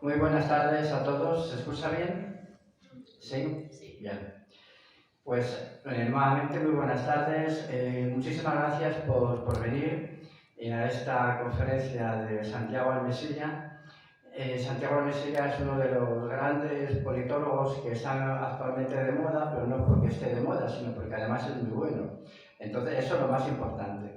Muy buenas tardes a todos. ¿Se escucha bien? ¿Sí? Sí. Bien. Pues nuevamente muy buenas tardes. Muchísimas gracias por venir a esta conferencia de Santiago Almesilla. Santiago Almesilla es uno de los grandes politólogos que están actualmente de moda, pero no porque esté de moda, sino porque además es muy bueno. Entonces, eso es lo más importante.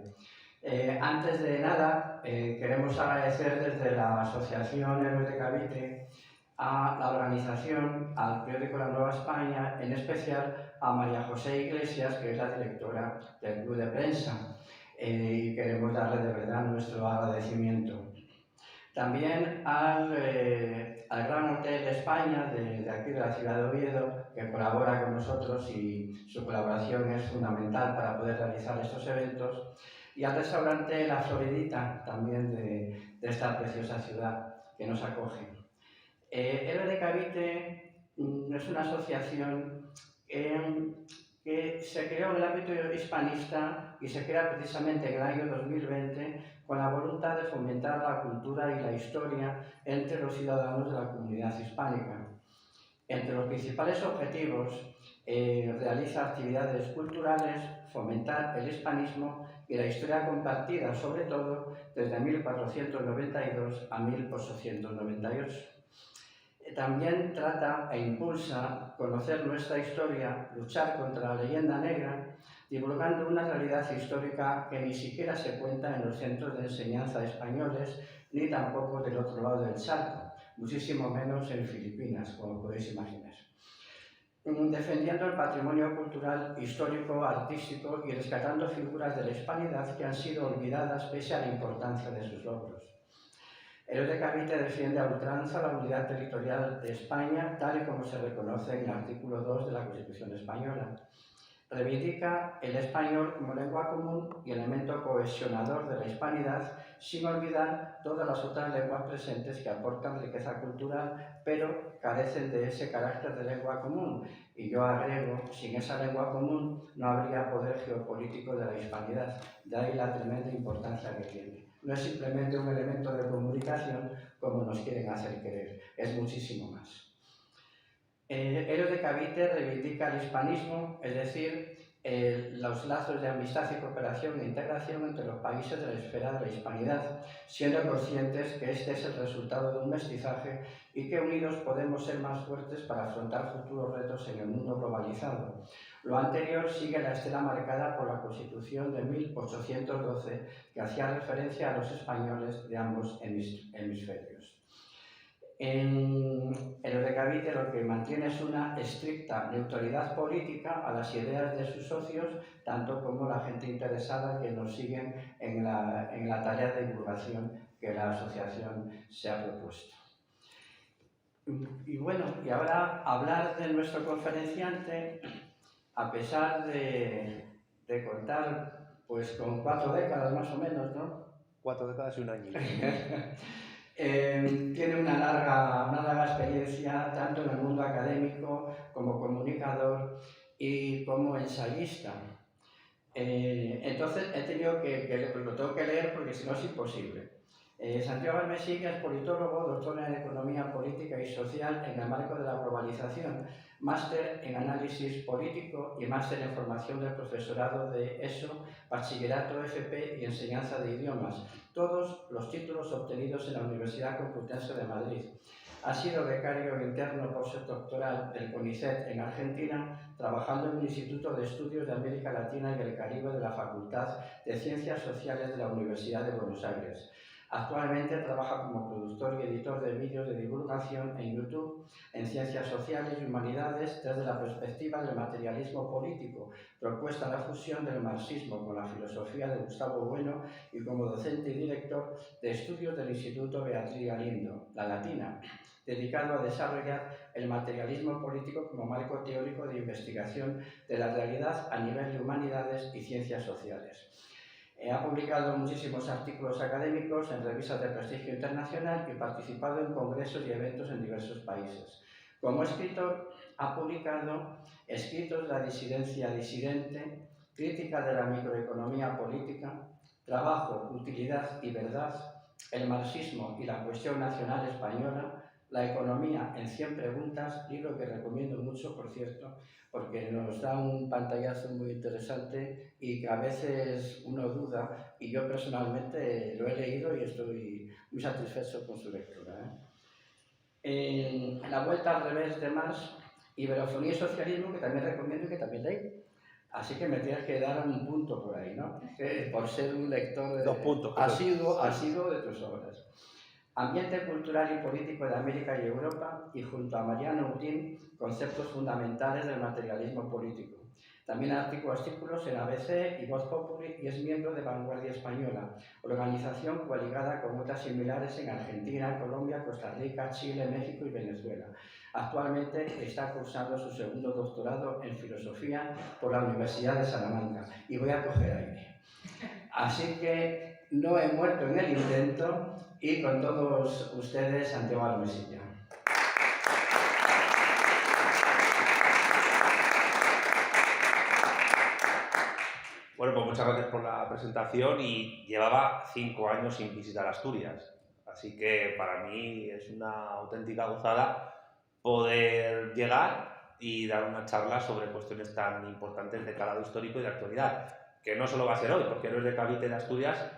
Antes de nada, queremos agradecer desde la Asociación Héroes de Cavite a la organización, al periódico La Nueva España, en especial a María José Iglesias, que es la directora del Club de Prensa, y queremos darle de verdad nuestro agradecimiento. También al Gran Hotel España, de aquí de la ciudad de Oviedo, que colabora con nosotros y su colaboración es fundamental para poder realizar estos eventos, y al restaurante La Floridita, también de esta preciosa ciudad que nos acoge. Héroe de Cavite es una asociación que se creó en el ámbito hispanista y se crea precisamente en el año 2020 con la voluntad de fomentar la cultura y la historia entre los ciudadanos de la comunidad hispánica. Entre los principales objetivos realiza actividades culturales, fomentar el hispanismo y la historia compartida, sobre todo desde 1492 a 1898. También trata e impulsa conocer nuestra historia, luchar contra la leyenda negra, divulgando una realidad histórica que ni siquiera se cuenta en los centros de enseñanza españoles, ni tampoco del otro lado del charco, muchísimo menos en Filipinas, como podéis imaginar. Defendiendo el patrimonio cultural, histórico, artístico y rescatando figuras de la hispanidad que han sido olvidadas pese a la importancia de sus logros. Héroes de Cavite defiende a ultranza la unidad territorial de España, tal y como se reconoce en el artículo 2 de la Constitución española. Reivindica el español como lengua común y elemento cohesionador de la hispanidad, sin olvidar todas las otras lenguas presentes que aportan riqueza cultural, pero carecen de ese carácter de lengua común. Y yo agrego, sin esa lengua común no habría poder geopolítico de la hispanidad. De ahí la tremenda importancia que tiene. No es simplemente un elemento de comunicación como nos quieren hacer creer, es muchísimo más. Héroes de Cavite reivindica el hispanismo, es decir, los lazos de amistad y cooperación e integración entre los países de la esfera de la hispanidad, siendo conscientes que este es el resultado de un mestizaje y que unidos podemos ser más fuertes para afrontar futuros retos en el mundo globalizado. Lo anterior sigue la estela marcada por la Constitución de 1812, que hacía referencia a los españoles de ambos hemisferios. En Héroes de Cavite lo que mantiene es una estricta neutralidad política a las ideas de sus socios, tanto como la gente interesada que nos siguen en la tarea de divulgación que la asociación se ha propuesto. Y bueno, y ahora hablar de nuestro conferenciante, a pesar de contar pues con 4 décadas más o menos, ¿no? 4 décadas y un año. Tiene una larga experiencia tanto en el mundo académico como comunicador y como ensayista. Entonces he tenido lo tengo que leer porque si no es imposible. Santiago Almesilla es politólogo, doctor en Economía Política y Social en el marco de la globalización, máster en Análisis Político y máster en Formación del Profesorado de ESO, Bachillerato FP y Enseñanza de Idiomas, todos los títulos obtenidos en la Universidad Complutense de Madrid. Ha sido becario interno postdoctoral del CONICET en Argentina, trabajando en el Instituto de Estudios de América Latina y el Caribe de la Facultad de Ciencias Sociales de la Universidad de Buenos Aires. Actualmente trabaja como productor y editor de vídeos de divulgación en YouTube en Ciencias Sociales y Humanidades desde la perspectiva del materialismo político, propuesta la fusión del marxismo con la filosofía de Gustavo Bueno y como docente y director de estudios del Instituto Beatriz Galindo, La Latina, dedicado a desarrollar el materialismo político como marco teórico de investigación de la realidad a nivel de humanidades y ciencias sociales. Ha publicado muchísimos artículos académicos en revistas de prestigio internacional y participado en congresos y eventos en diversos países. Como escritor, ha publicado Escritos de la disidencia disidente, Crítica de la microeconomía política, Trabajo, utilidad y verdad, El marxismo y la cuestión nacional española, la economía en 100 preguntas, libro que recomiendo mucho, por cierto, porque nos da un pantallazo muy interesante y que a veces uno duda, y yo personalmente lo he leído y estoy muy satisfecho con su lectura. En La vuelta al revés de Marx, Iberofonía y socialismo, que también recomiendo y que también leí. Así que me tienes que dar un punto por ahí, ¿no? Por ser un lector asiduo de tus obras. Ambiente cultural y político de América y Europa, y junto a Mariano Utín, conceptos fundamentales del materialismo político. También artículos en ABC y Voz Populi, y es miembro de Vanguardia Española, organización coligada con otras similares en Argentina, Colombia, Costa Rica, Chile, México y Venezuela. Actualmente está cursando su segundo doctorado en filosofía por la Universidad de Salamanca, y voy a coger aire. Así que no he muerto en el intento, y con todos ustedes, Santiago Almesilla. Bueno, pues muchas gracias por la presentación, y llevaba 5 años sin visitar Asturias, así que para mí es una auténtica gozada poder llegar y dar una charla sobre cuestiones tan importantes de calado histórico y de actualidad, que no solo va a ser hoy, porque Héroes de Cavite de Asturias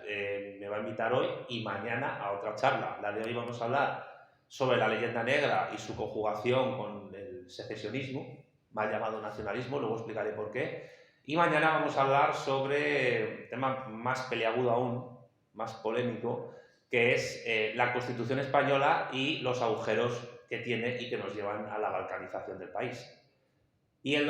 me va a invitar hoy y mañana a otra charla. La de hoy vamos a hablar sobre la leyenda negra y su conjugación con el secesionismo, mal llamado nacionalismo, luego explicaré por qué. Y mañana vamos a hablar sobre un tema más peliagudo aún, más polémico, que es la Constitución española y los agujeros que tiene y que nos llevan a la balcanización del país. Y el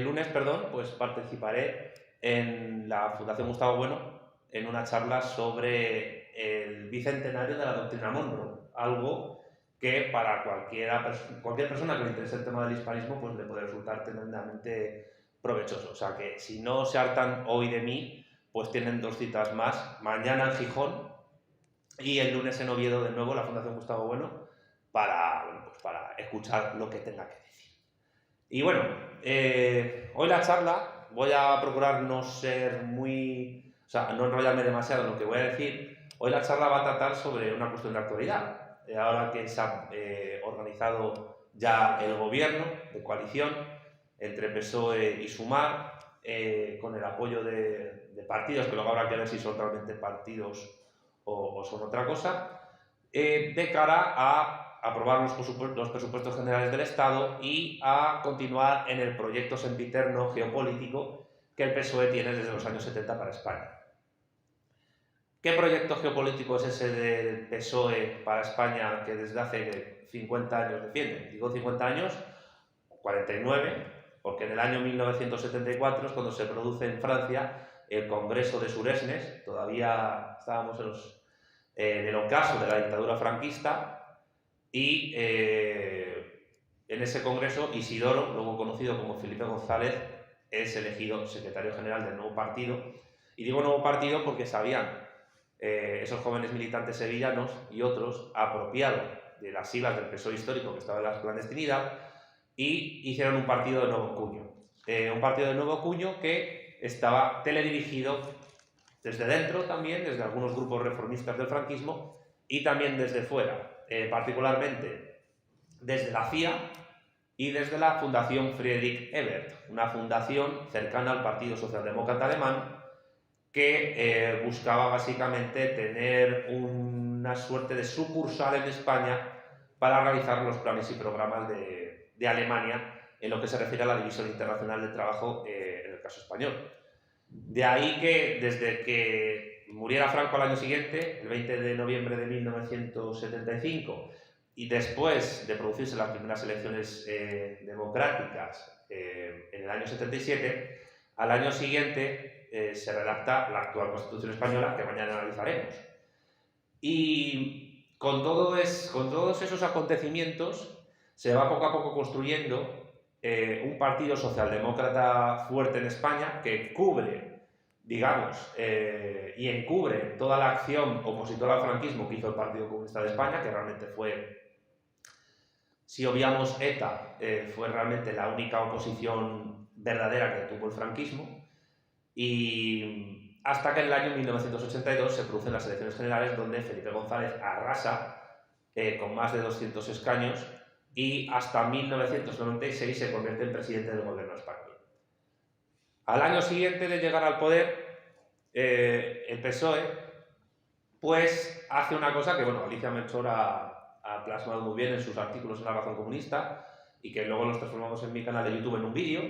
lunes, pues participaré en la Fundación Gustavo Bueno en una charla sobre el bicentenario de la doctrina Monroe, algo que para cualquier persona que le interese el tema del hispanismo pues le puede resultar tremendamente provechoso. O sea que si no se hartan hoy de mí, pues tienen 2 citas más, mañana en Gijón y el lunes en Oviedo de nuevo, la Fundación Gustavo Bueno, para escuchar lo que tenga que decir. Y bueno, hoy la charla, voy a procurar no enrollarme demasiado en lo que voy a decir. Hoy la charla va a tratar sobre una cuestión de actualidad. Ahora que se ha organizado ya el gobierno de coalición entre PSOE y Sumar, con el apoyo de partidos, que luego habrá que ver si son realmente partidos o son otra cosa, de cara a aprobar los presupuestos generales del Estado y a continuar en el proyecto sempiterno geopolítico que el PSOE tiene desde los años 70 para España. ¿Qué proyecto geopolítico es ese del PSOE para España que desde hace 50 años defiende? Digo 50 años, 49, porque en el año 1974 es cuando se produce en Francia el Congreso de Suresnes. Todavía estábamos en el ocaso de la dictadura franquista, y en ese congreso Isidoro, luego conocido como Felipe González, es elegido secretario general del nuevo partido. Y digo nuevo partido porque sabían esos jóvenes militantes sevillanos y otros apropiado de las siglas del PSOE histórico que estaba en la clandestinidad, y hicieron un partido de nuevo cuño. Un partido de nuevo cuño que estaba teledirigido desde dentro también, desde algunos grupos reformistas del franquismo, y también desde fuera, particularmente desde la CIA y desde la Fundación Friedrich Ebert, una fundación cercana al Partido Socialdemócrata Alemán que buscaba básicamente tener una suerte de sucursal en España para realizar los planes y programas de Alemania en lo que se refiere a la División Internacional del Trabajo en el caso español. De ahí que desde que muriera Franco al año siguiente, el 20 de noviembre de 1975, y después de producirse las primeras elecciones democráticas en el año 77, al año siguiente se redacta la actual Constitución española, que mañana analizaremos. Y con todos esos acontecimientos se va poco a poco construyendo un partido socialdemócrata fuerte en España que cubre, digamos, y encubre toda la acción opositora al franquismo que hizo el Partido Comunista de España, que realmente fue, si obviamos ETA, fue realmente la única oposición verdadera que tuvo el franquismo, y hasta que en el año 1982 se producen las elecciones generales donde Felipe González arrasa con más de 200 escaños, y hasta 1996 se convierte en presidente del gobierno español. Al año siguiente de llegar al poder, el PSOE pues hace una cosa que, bueno, Alicia Melchor ha plasmado muy bien en sus artículos en La Razón Comunista, y que luego los transformamos en mi canal de YouTube en un vídeo,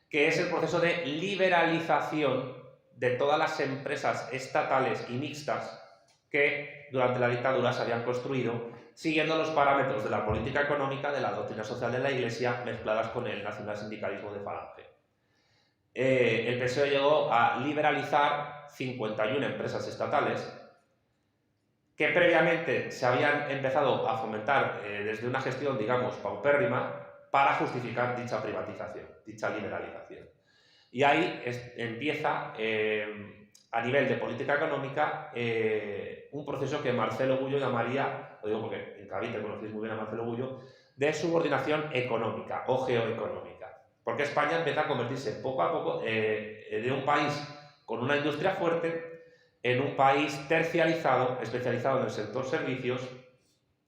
que es el proceso de liberalización de todas las empresas estatales y mixtas que durante la dictadura se habían construido siguiendo los parámetros de la política económica, de la doctrina social de la Iglesia, mezcladas con el nacionalsindicalismo de Falange. El PSOE llegó a liberalizar 51 empresas estatales que previamente se habían empezado a fomentar desde una gestión, digamos, paupérrima, para justificar dicha privatización, dicha liberalización. Y ahí empieza, a nivel de política económica, un proceso que Marcelo Gullo llamaría, lo digo porque en Cavite conocéis muy bien a Marcelo Gullo, de subordinación económica o geoeconómica. Porque España empieza a convertirse poco a poco de un país con una industria fuerte en un país terciarizado, especializado en el sector servicios,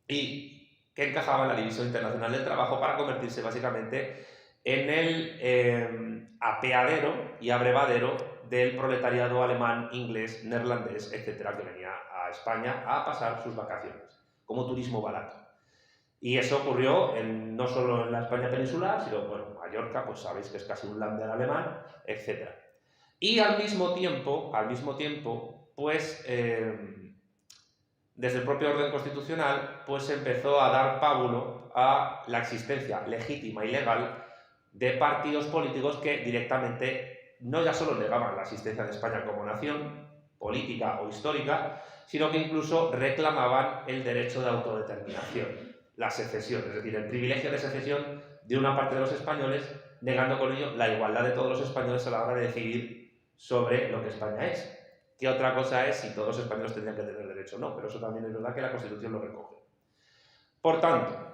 y que encajaba en la División Internacional del Trabajo para convertirse básicamente en el apeadero y abrevadero del proletariado alemán, inglés, neerlandés, etcétera, que venía a España a pasar sus vacaciones, como turismo barato. Y eso ocurrió no solo en la España peninsular, sino, bueno, Mallorca, pues sabéis que es casi un lander alemán, etcétera. Y al mismo tiempo, pues desde el propio orden constitucional, pues empezó a dar pábulo a la existencia legítima y legal de partidos políticos que directamente no ya solo negaban la existencia de España como nación política o histórica, sino que incluso reclamaban el derecho de autodeterminación, la secesión, es decir, el privilegio de secesión de una parte de los españoles, negando con ello la igualdad de todos los españoles a la hora de decidir sobre lo que España es. Que otra cosa es si todos los españoles tendrían que tener derecho o no, pero eso también es verdad que la Constitución lo recoge. Por tanto,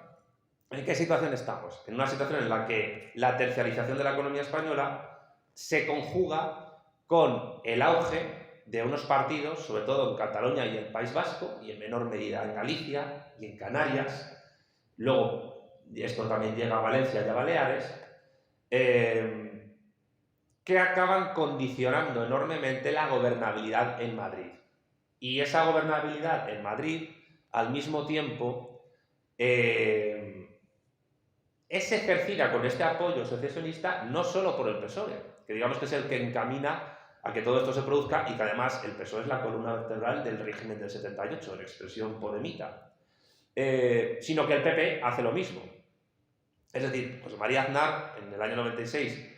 ¿en qué situación estamos? En una situación en la que la terciarización de la economía española se conjuga con el auge de unos partidos, sobre todo en Cataluña y el País Vasco, y en menor medida en Galicia y en Canarias. Luego, esto también llega a Valencia y a Baleares, que acaban condicionando enormemente la gobernabilidad en Madrid. Y esa gobernabilidad en Madrid, al mismo tiempo, es ejercida con este apoyo secesionista no solo por el PSOE, que digamos que es el que encamina a que todo esto se produzca, y que además el PSOE es la columna vertebral del régimen del 78, en expresión podemita, sino que el PP hace lo mismo. Es decir, José María Aznar, en el año 96,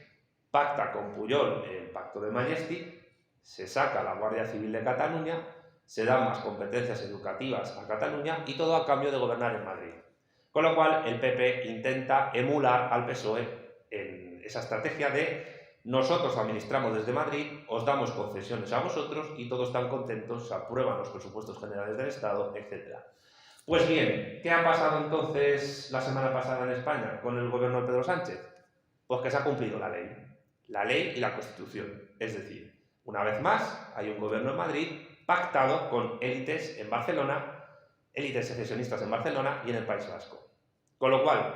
pacta con Pujol el Pacto de Majestic, se saca la Guardia Civil de Cataluña, se dan más competencias educativas a Cataluña, y todo a cambio de gobernar en Madrid. Con lo cual, el PP intenta emular al PSOE en esa estrategia de nosotros administramos desde Madrid, os damos concesiones a vosotros y todos están contentos, se aprueban los presupuestos generales del Estado, etc. Pues bien, ¿qué ha pasado entonces la semana pasada en España con el gobierno de Pedro Sánchez? Pues que se ha cumplido la ley y la Constitución. Es decir, una vez más, hay un gobierno en Madrid pactado con élites en Barcelona, élites secesionistas en Barcelona y en el País Vasco. Con lo cual,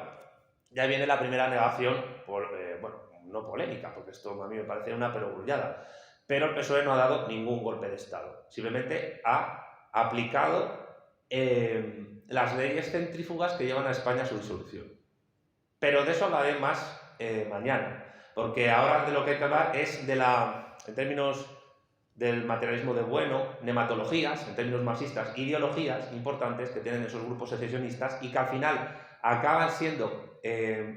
ya viene la primera negación, bueno, no polémica, porque esto a mí me parece una perogrullada, pero el PSOE no ha dado ningún golpe de Estado. Simplemente ha aplicado las leyes centrífugas que llevan a España a su disolución. Pero de eso hablaré más mañana, porque ahora de lo que hay que hablar es de en términos del materialismo de bueno, nematologías, en términos marxistas, ideologías importantes que tienen esos grupos secesionistas y que al final acaban siendo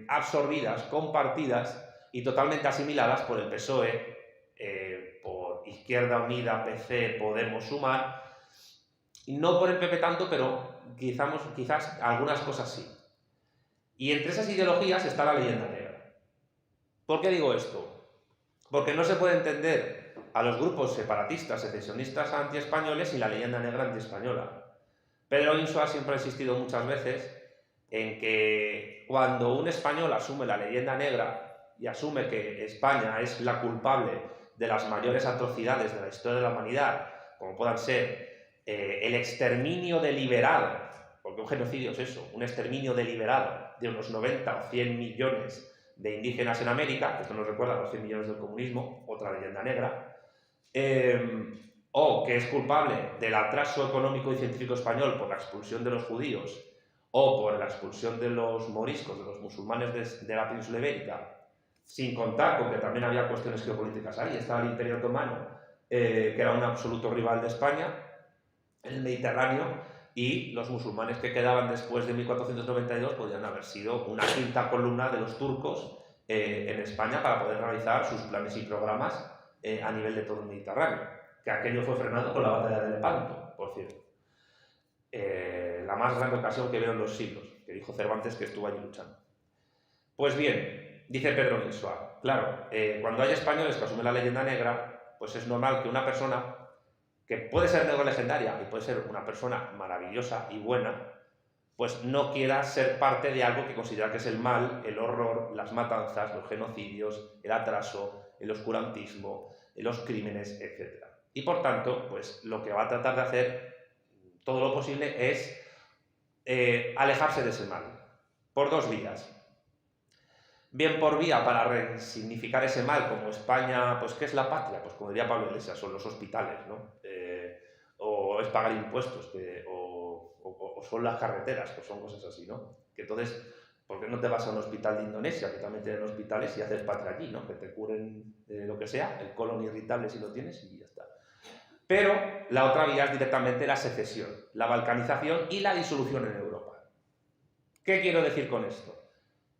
absorbidas, compartidas y totalmente asimiladas por el PSOE, por Izquierda Unida, PC, Podemos, Sumar, y no por el PP tanto, pero quizás algunas cosas sí. Y entre esas ideologías está la leyenda negra. ¿Por qué digo esto? Porque no se puede entender a los grupos separatistas, secesionistas antiespañoles sin la leyenda negra antiespañola. Pedro Insua siempre ha insistido muchas veces en que cuando un español asume la leyenda negra y asume que España es la culpable de las mayores atrocidades de la historia de la humanidad, como puedan ser el exterminio deliberado, porque un genocidio es eso, un exterminio deliberado de unos 90 o 100 millones de indígenas en América, esto nos recuerda a los 100 millones del comunismo, otra leyenda negra, o que es culpable del atraso económico y científico español por la expulsión de los judíos o por la expulsión de los moriscos, de los musulmanes de la península ibérica, sin contar con que también había cuestiones geopolíticas ahí. Estaba el Imperio Otomano, que era un absoluto rival de España en el Mediterráneo, y los musulmanes que quedaban después de 1492 podían haber sido una quinta columna de los turcos en España para poder realizar sus planes y programas a nivel de todo el Mediterráneo, que aquello fue frenado con la batalla de Lepanto, por cierto. La más grande ocasión que veo en los siglos, que dijo Cervantes que estuvo allí luchando. Pues bien, dice Pedro Insua, claro, cuando hay españoles que asumen la leyenda negra, pues es normal que una persona que puede ser negro legendaria y puede ser una persona maravillosa y buena, pues no quiera ser parte de algo que considera que es el mal, el horror, las matanzas, los genocidios, el atraso, el oscurantismo, los crímenes, etc. Y por tanto, pues lo que va a tratar de hacer todo lo posible es alejarse de ese mal, por dos vías. Bien por vía para resignificar ese mal, como España, pues ¿qué es la patria? Pues como diría Pablo Iglesias, son los hospitales, ¿no? O es pagar impuestos, o son las carreteras, pues son cosas así, ¿no? Que entonces, ¿por qué no te vas a un hospital de Indonesia, que también tienen hospitales, y haces patria allí, ¿no? Que te curen lo que sea, el colon irritable si lo tienes y ya está. Pero la otra vía es directamente la secesión, la balcanización y la disolución en Europa. ¿Qué quiero decir con esto?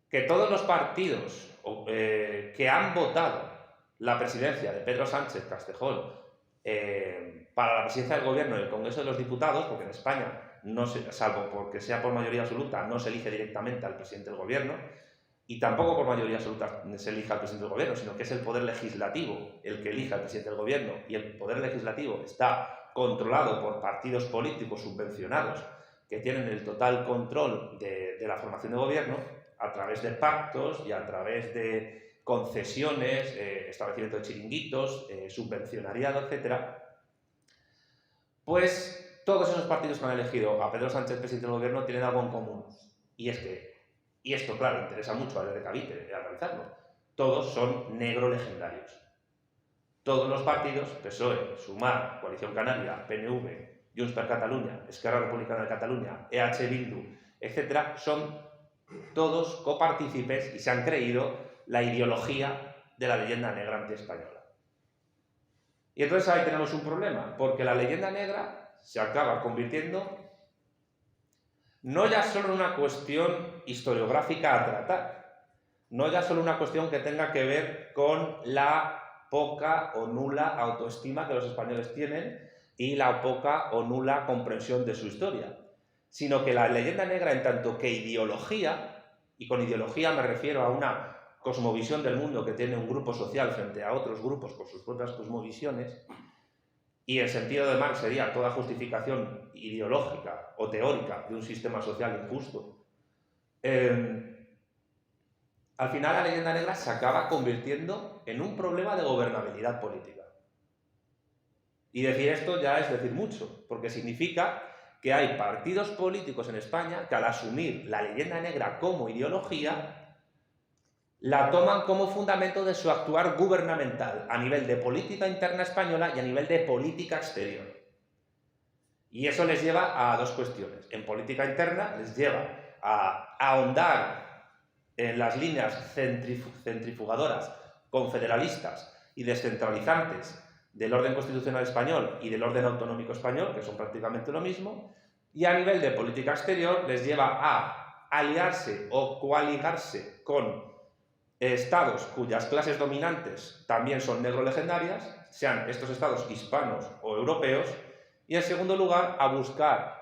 Que todos los partidos que han votado la presidencia de Pedro Sánchez Castejón para la presidencia del gobierno en el Congreso de los Diputados, porque en España, no se, salvo porque sea por mayoría absoluta, no se elige directamente al presidente del gobierno, y tampoco por mayoría absoluta se elige al presidente del gobierno, sino que es el poder legislativo el que elija al presidente del gobierno, y el poder legislativo está controlado por partidos políticos subvencionados que tienen el total control de la formación de gobierno, a través de pactos y a través de concesiones, establecimiento de chiringuitos, subvencionariado, etc. Pues todos esos partidos que han elegido a Pedro Sánchez presidente del gobierno tienen algo en común. Y es que, y esto claro, interesa mucho a de Cavite analizarlo, todos son negro legendarios. Todos los partidos, PSOE, Sumar, Coalición Canaria, PNV, Junts per Catalunya, Esquerra Republicana de Catalunya, EH Bildu, etc., son todos copartícipes y se han creído la ideología de la leyenda negra antiespañola. Y entonces ahí tenemos un problema, porque la leyenda negra se acaba convirtiendo no ya solo en una cuestión historiográfica a tratar, no ya solo una cuestión que tenga que ver con la poca o nula autoestima que los españoles tienen y la poca o nula comprensión de su historia, sino que la leyenda negra en tanto que ideología, y con ideología me refiero a una cosmovisión del mundo que tiene un grupo social frente a otros grupos con sus propias cosmovisiones, y el sentido de Marx sería toda justificación ideológica o teórica de un sistema social injusto, al final la leyenda negra se acaba convirtiendo en un problema de gobernabilidad política. Y decir esto ya es decir mucho, porque significa que hay partidos políticos en España que al asumir la leyenda negra como ideología, la toman como fundamento de su actuar gubernamental a nivel de política interna española y a nivel de política exterior. Y eso les lleva a dos cuestiones. En política interna les lleva a ahondar en las líneas centrifugadoras, confederalistas y descentralizantes del orden constitucional español y del orden autonómico español, que son prácticamente lo mismo, y a nivel de política exterior les lleva a aliarse o coaligarse con estados cuyas clases dominantes también son negro-legendarias, sean estos estados hispanos o europeos, y en segundo lugar a buscar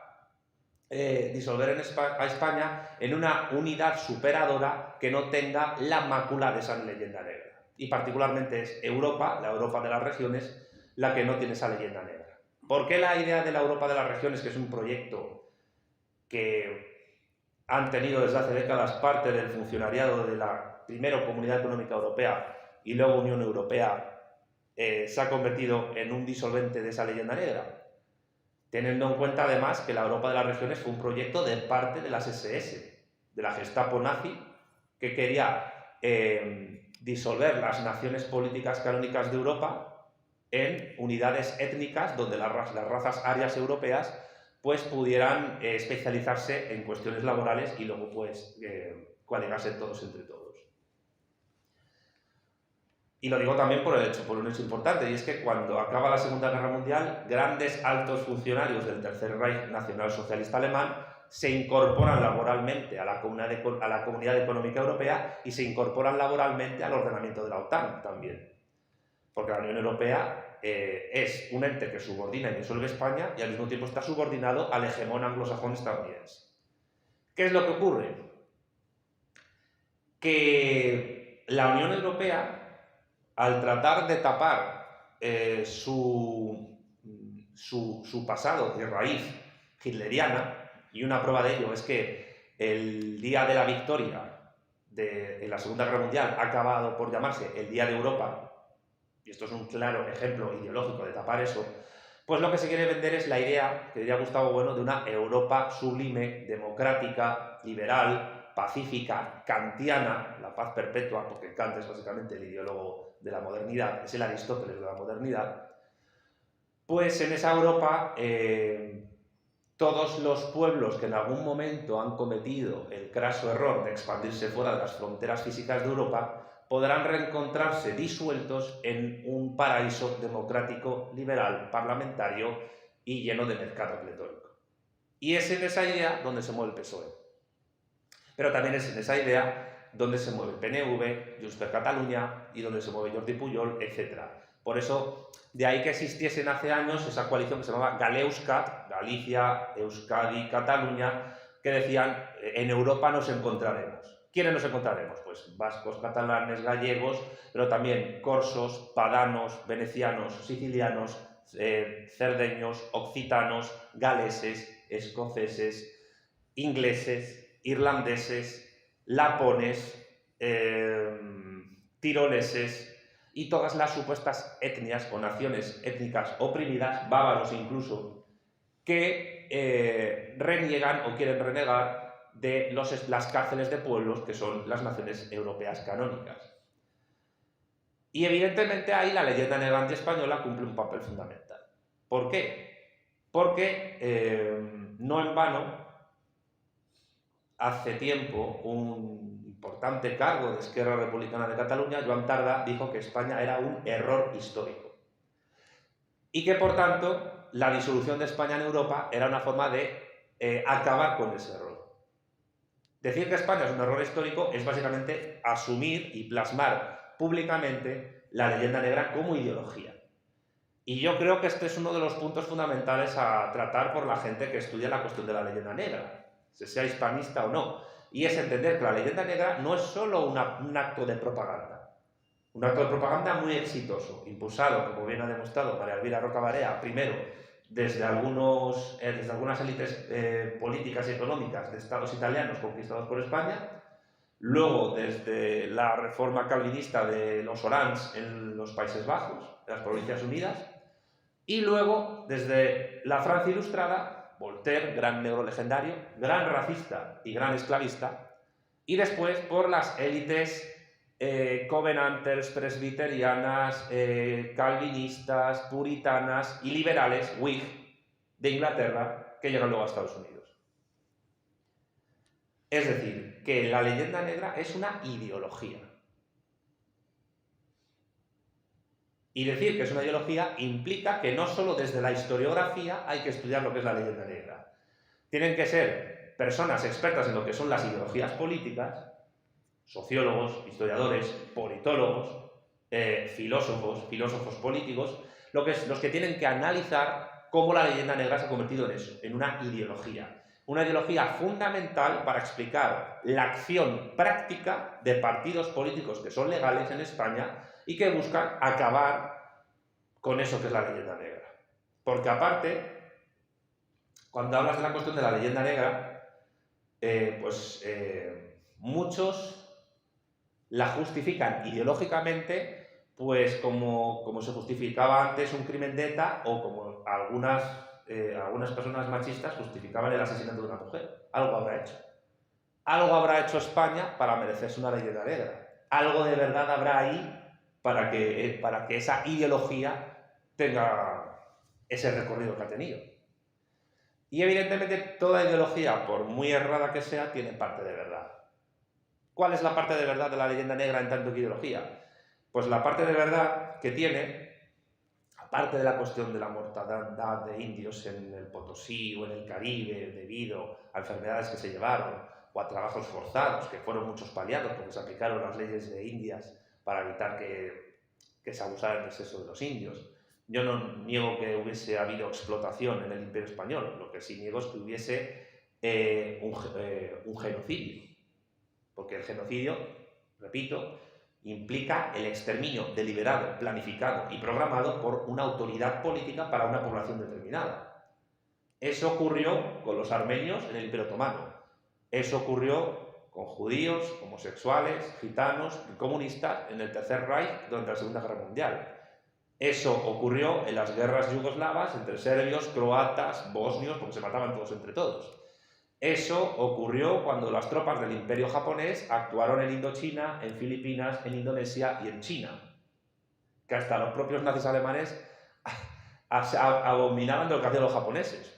disolver a España en una unidad superadora que no tenga la mácula de esa leyenda negra. Y particularmente es Europa, la Europa de las regiones, la que no tiene esa leyenda negra. ¿Por qué la idea de la Europa de las regiones, que es un proyecto que han tenido desde hace décadas parte del funcionariado de la primero Comunidad Económica Europea y luego Unión Europea, se ha convertido en un disolvente de esa leyenda negra? teniendo en cuenta además que la Europa de las regiones fue un proyecto de parte de las SS, de la Gestapo nazi, que quería disolver las naciones políticas canónicas de Europa en unidades étnicas donde las razas arias europeas pues pudieran especializarse en cuestiones laborales y luego pues coaligarse todos entre todos. Y lo digo también por un hecho importante, y es que cuando acaba la Segunda Guerra Mundial, grandes altos funcionarios del Tercer Reich nacionalsocialista alemán se incorporan laboralmente a la Comunidad Económica Europea y se incorporan laboralmente al ordenamiento de la OTAN también. Porque la Unión Europea es un ente que subordina y disuelve España y al mismo tiempo está subordinado al hegemón anglosajón estadounidense. ¿Qué es lo que ocurre? Que la Unión Europea, al tratar de tapar su pasado de raíz hitleriana, y una prueba de ello es que el día de la victoria en la Segunda Guerra Mundial ha acabado por llamarse el Día de Europa, y esto es un claro ejemplo ideológico de tapar eso, pues lo que se quiere vender es la idea, que diría Gustavo Bueno, de una Europa sublime, democrática, liberal, pacífica, kantiana, la paz perpetua, porque Kant es básicamente el ideólogo de la modernidad, es el Aristóteles de la modernidad. Pues en esa Europa todos los pueblos que en algún momento han cometido el craso error de expandirse fuera de las fronteras físicas de Europa podrán reencontrarse disueltos en un paraíso democrático, liberal, parlamentario y lleno de mercado pletórico. Y es en esa idea donde se mueve el PSOE. Pero también es en esa idea donde se mueve el PNV, Junts per Catalunya y donde se mueve Jordi Pujol, etc. Por eso, de ahí que existiesen hace años esa coalición que se llamaba Galeuscat, Galicia, Euskadi, Cataluña, que decían, en Europa nos encontraremos. ¿Quiénes nos encontraremos? Pues vascos, catalanes, gallegos, pero también corsos, padanos, venecianos, sicilianos, cerdeños, occitanos, galeses, escoceses, ingleses, irlandeses, lapones, tiroleses y todas las supuestas etnias o naciones étnicas oprimidas, bávaros incluso, que reniegan o quieren renegar de las cárceles de pueblos que son las naciones europeas canónicas. Y evidentemente ahí la leyenda negra antiespañola cumple un papel fundamental. ¿Por qué? Porque no en vano hace tiempo un importante cargo de Esquerra Republicana de Cataluña, Joan Tardá, dijo que España era un error histórico y que por tanto la disolución de España en Europa era una forma de acabar con ese error. Decir que España es un error histórico es básicamente asumir y plasmar públicamente la leyenda negra como ideología. Y yo creo que este es uno de los puntos fundamentales a tratar por la gente que estudia la cuestión de la leyenda negra, sea hispanista o no. Y es entender que la leyenda negra no es solo un acto de propaganda. Un acto de propaganda muy exitoso, impulsado, como bien ha demostrado María Elvira Roca Barea, primero desde algunas élites políticas y económicas de estados italianos conquistados por España, luego desde la reforma calvinista de los Orange en los Países Bajos, en las Provincias Unidas, y luego desde la Francia Ilustrada, Voltaire, gran negro legendario, gran racista y gran esclavista, y después por las élites covenanters, presbiterianas, calvinistas, puritanas y liberales, Whig, de Inglaterra, que llegan luego a Estados Unidos. Es decir, que la leyenda negra es una ideología. Y decir que es una ideología implica que no solo desde la historiografía hay que estudiar lo que es la leyenda negra. Tienen que ser personas expertas en lo que son las ideologías políticas, sociólogos, historiadores, politólogos, filósofos políticos, los que tienen que analizar cómo la leyenda negra se ha convertido en eso, en una ideología. Una ideología fundamental para explicar la acción práctica de partidos políticos que son legales en España y que buscan acabar con eso que es la leyenda negra. Porque aparte, cuando hablas de la cuestión de la leyenda negra, muchos la justifican ideológicamente, pues como se justificaba antes un crimen de ETA o como algunas algunas personas machistas justificaban el asesinato de una mujer. Algo habrá hecho. Algo habrá hecho España para merecerse una leyenda negra. Algo de verdad habrá ahí para que esa ideología tenga ese recorrido que ha tenido. Y evidentemente toda ideología, por muy errada que sea, tiene parte de verdad. ¿Cuál es la parte de verdad de la leyenda negra en tanto que ideología? Pues la parte de verdad que tiene, aparte de la cuestión de la mortandad de indios en el Potosí o en el Caribe debido a enfermedades que se llevaron o a trabajos forzados, que fueron muchos paliados porque se aplicaron las leyes de Indias para evitar que se abusara en exceso de los indios. Yo no niego que hubiese habido explotación en el Imperio Español, lo que sí niego es que hubiese un genocidio, porque el genocidio, repito, implica el exterminio deliberado, planificado y programado por una autoridad política para una población determinada. Eso ocurrió con los armenios en el Imperio Otomano. Eso ocurrió con judíos, homosexuales, gitanos y comunistas en el Tercer Reich durante la Segunda Guerra Mundial. Eso ocurrió en las guerras yugoslavas entre serbios, croatas, bosnios, porque se mataban todos entre todos. Eso ocurrió cuando las tropas del Imperio japonés actuaron en Indochina, en Filipinas, en Indonesia y en China. Que hasta los propios nazis alemanes abominaban de lo que hacían los japoneses.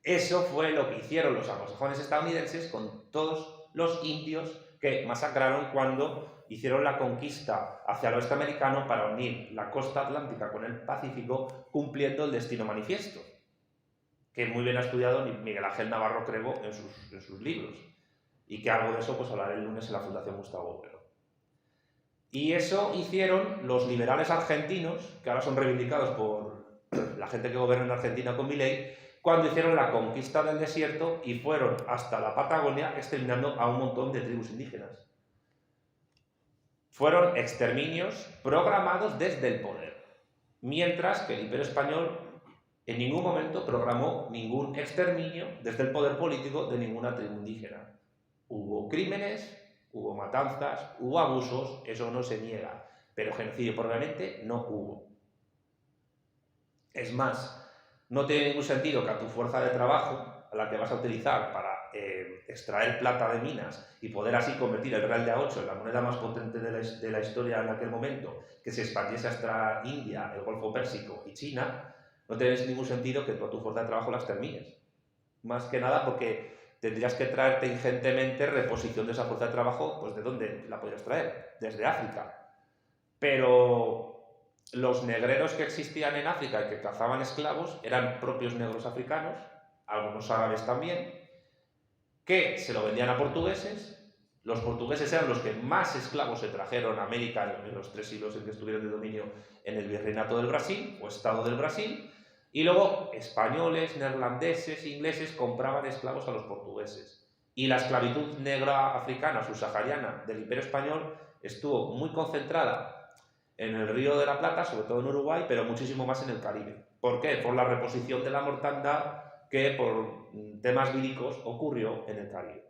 Eso fue lo que hicieron los anglosajones estadounidenses con todos los indios que masacraron cuando hicieron la conquista hacia el oeste americano para unir la costa atlántica con el Pacífico, cumpliendo el destino manifiesto, que muy bien ha estudiado Miguel Ángel Navarro Crego en sus libros, y que algo de eso pues hablaré el lunes en la Fundación Gustavo Obrero. Y eso hicieron los liberales argentinos, que ahora son reivindicados por la gente que gobierna en Argentina con Milei, cuando hicieron la conquista del desierto y fueron hasta la Patagonia exterminando a un montón de tribus indígenas. Fueron exterminios programados desde el poder, mientras que el Imperio Español en ningún momento programó ningún exterminio desde el poder político de ninguna tribu indígena. Hubo crímenes, hubo matanzas, hubo abusos, eso no se niega, pero genocidio probablemente no hubo. Es más, no tiene ningún sentido que a tu fuerza de trabajo, a la que vas a utilizar para extraer plata de minas y poder así convertir el real de A8 en la moneda más potente de la historia en aquel momento, que se expandiese hasta India, el Golfo Pérsico y China, no tiene ningún sentido que tú a tu fuerza de trabajo las termines. Más que nada porque tendrías que traerte ingentemente reposición de esa fuerza de trabajo, pues ¿de dónde la podrías traer? Desde África. Pero los negreros que existían en África y que cazaban esclavos eran propios negros africanos, algunos árabes también, que se lo vendían a portugueses. Los portugueses eran los que más esclavos se trajeron a América en los 3 siglos en que estuvieron de dominio en el Virreinato del Brasil o Estado del Brasil, y luego españoles, neerlandeses, ingleses compraban esclavos a los portugueses. Y la esclavitud negra africana subsahariana del Imperio Español estuvo muy concentrada en el Río de la Plata, sobre todo en Uruguay, pero muchísimo más en el Caribe. ¿Por qué? Por la reposición de la mortandad que por temas bílicos ocurrió en el Caribe.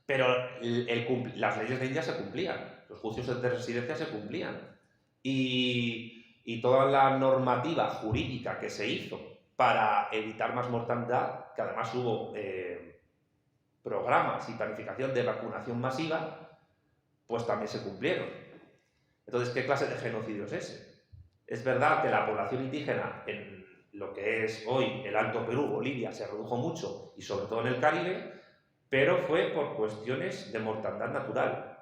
Pero las leyes de India se cumplían, los juicios de residencia se cumplían. Y toda la normativa jurídica que se hizo para evitar más mortandad, que además hubo programas y planificación de vacunación masiva, pues también se cumplieron. Entonces, ¿qué clase de genocidio es ese? Es verdad que la población indígena en lo que es hoy el Alto Perú, Bolivia, se redujo mucho, y sobre todo en el Caribe, pero fue por cuestiones de mortandad natural.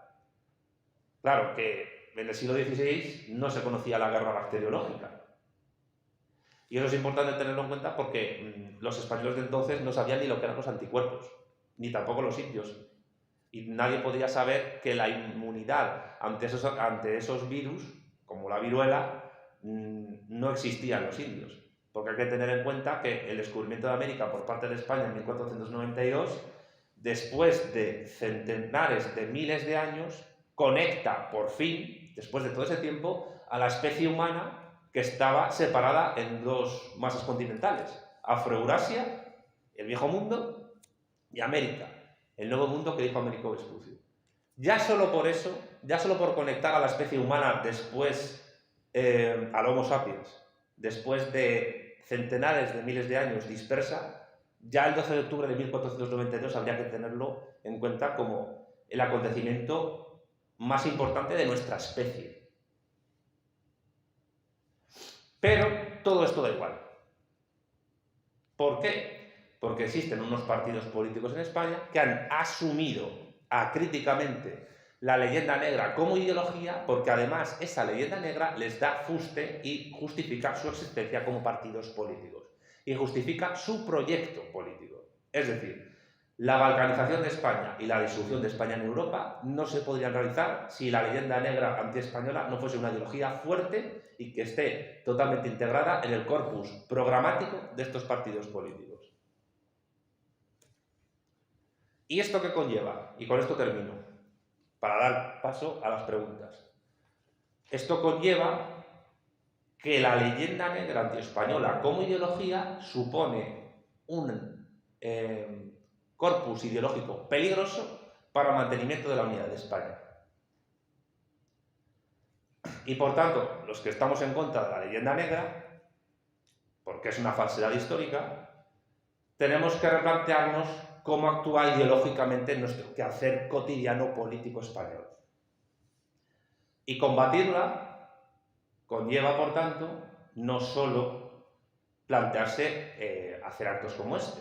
Claro que en el siglo XVI no se conocía la guerra bacteriológica. Y eso es importante tenerlo en cuenta porque los españoles de entonces no sabían ni lo que eran los anticuerpos, ni tampoco los indios. Y nadie podía saber que la inmunidad ante esos virus, como la viruela, no existía en los indios. Porque hay que tener en cuenta que el descubrimiento de América por parte de España en 1492, después de centenares de miles de años, conecta por fin, después de todo ese tiempo, a la especie humana que estaba separada en 2 masas continentales: Afroeurasia, el viejo mundo, y América, el nuevo mundo que dijo Américo Vespucio. Ya solo por eso, ya solo por conectar a la especie humana después, al Homo sapiens, después de centenares de miles de años dispersa, ya el 12 de octubre de 1492 habría que tenerlo en cuenta como el acontecimiento más importante de nuestra especie. Pero todo esto da igual. ¿Por qué? Porque existen unos partidos políticos en España que han asumido acríticamente la leyenda negra como ideología, porque además esa leyenda negra les da fuste y justifica su existencia como partidos políticos y justifica su proyecto político. Es decir, la balcanización de España y la disolución de España en Europa no se podrían realizar si la leyenda negra antiespañola no fuese una ideología fuerte y que esté totalmente integrada en el corpus programático de estos partidos políticos. ¿Y esto qué conlleva? Y con esto termino, para dar paso a las preguntas. Esto conlleva que la leyenda negra antiespañola como ideología supone un corpus ideológico peligroso para el mantenimiento de la unidad de España. Y por tanto, los que estamos en contra de la leyenda negra, porque es una falsedad histórica, tenemos que replantearnos cómo actúa ideológicamente en nuestro quehacer cotidiano político español. Y combatirla conlleva, por tanto, no solo plantearse hacer actos como este,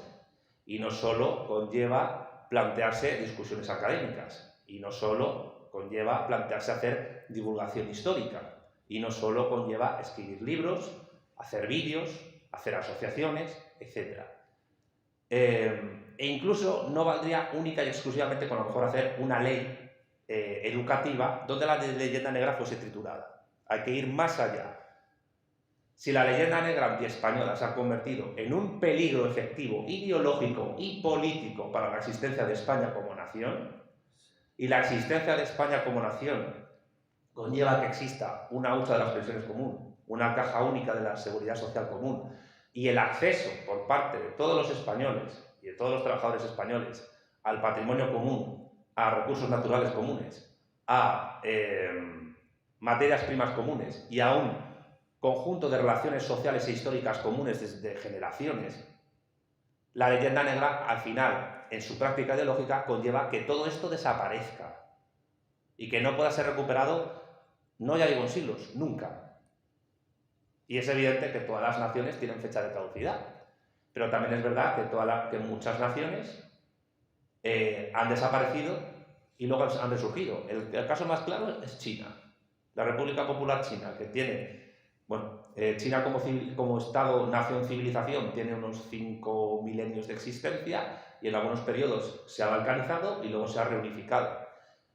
y no solo conlleva plantearse discusiones académicas, y no solo conlleva plantearse hacer divulgación histórica, y no solo conlleva escribir libros, hacer vídeos, hacer asociaciones, etc. E incluso no valdría única y exclusivamente con a lo mejor hacer una ley educativa donde la leyenda negra fuese triturada. Hay que ir más allá. Si la leyenda negra antiespañola se ha convertido en un peligro efectivo, ideológico y político para la existencia de España como nación, y la existencia de España como nación conlleva que exista una hucha de las pensiones común, una caja única de la seguridad social común, y el acceso por parte de todos los españoles y de todos los trabajadores españoles al patrimonio común, a recursos naturales comunes, a materias primas comunes y a un conjunto de relaciones sociales e históricas comunes desde generaciones, la leyenda negra, al final, en su práctica ideológica, conlleva que todo esto desaparezca y que no pueda ser recuperado, no ya digo en siglos, nunca. Y es evidente que todas las naciones tienen fecha de caducidad, pero también es verdad que muchas naciones han desaparecido y luego han resurgido. El caso más claro es China, la República Popular China, que tiene, bueno, China como Estado, nación, civilización, tiene unos 5 milenios de existencia y en algunos periodos se ha balcanizado y luego se ha reunificado.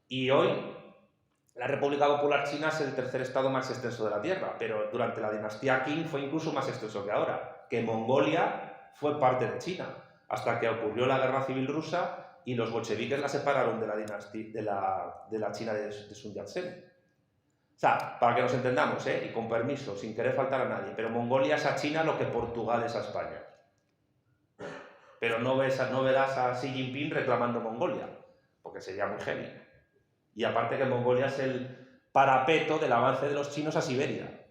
Y hoy la República Popular China es el tercer estado más extenso de la Tierra, pero durante la dinastía Qing fue incluso más extenso que ahora, que Mongolia fue parte de China, hasta que ocurrió la Guerra Civil Rusa y los bolcheviques la separaron de la dinastía de la China de Sun Yat-sen. O sea, para que nos entendamos, y con permiso, sin querer faltar a nadie, pero Mongolia es a China lo que Portugal es a España. Pero no verás a Xi Jinping reclamando Mongolia, porque sería muy heavy. Y aparte que Mongolia es el parapeto del avance de los chinos a Siberia.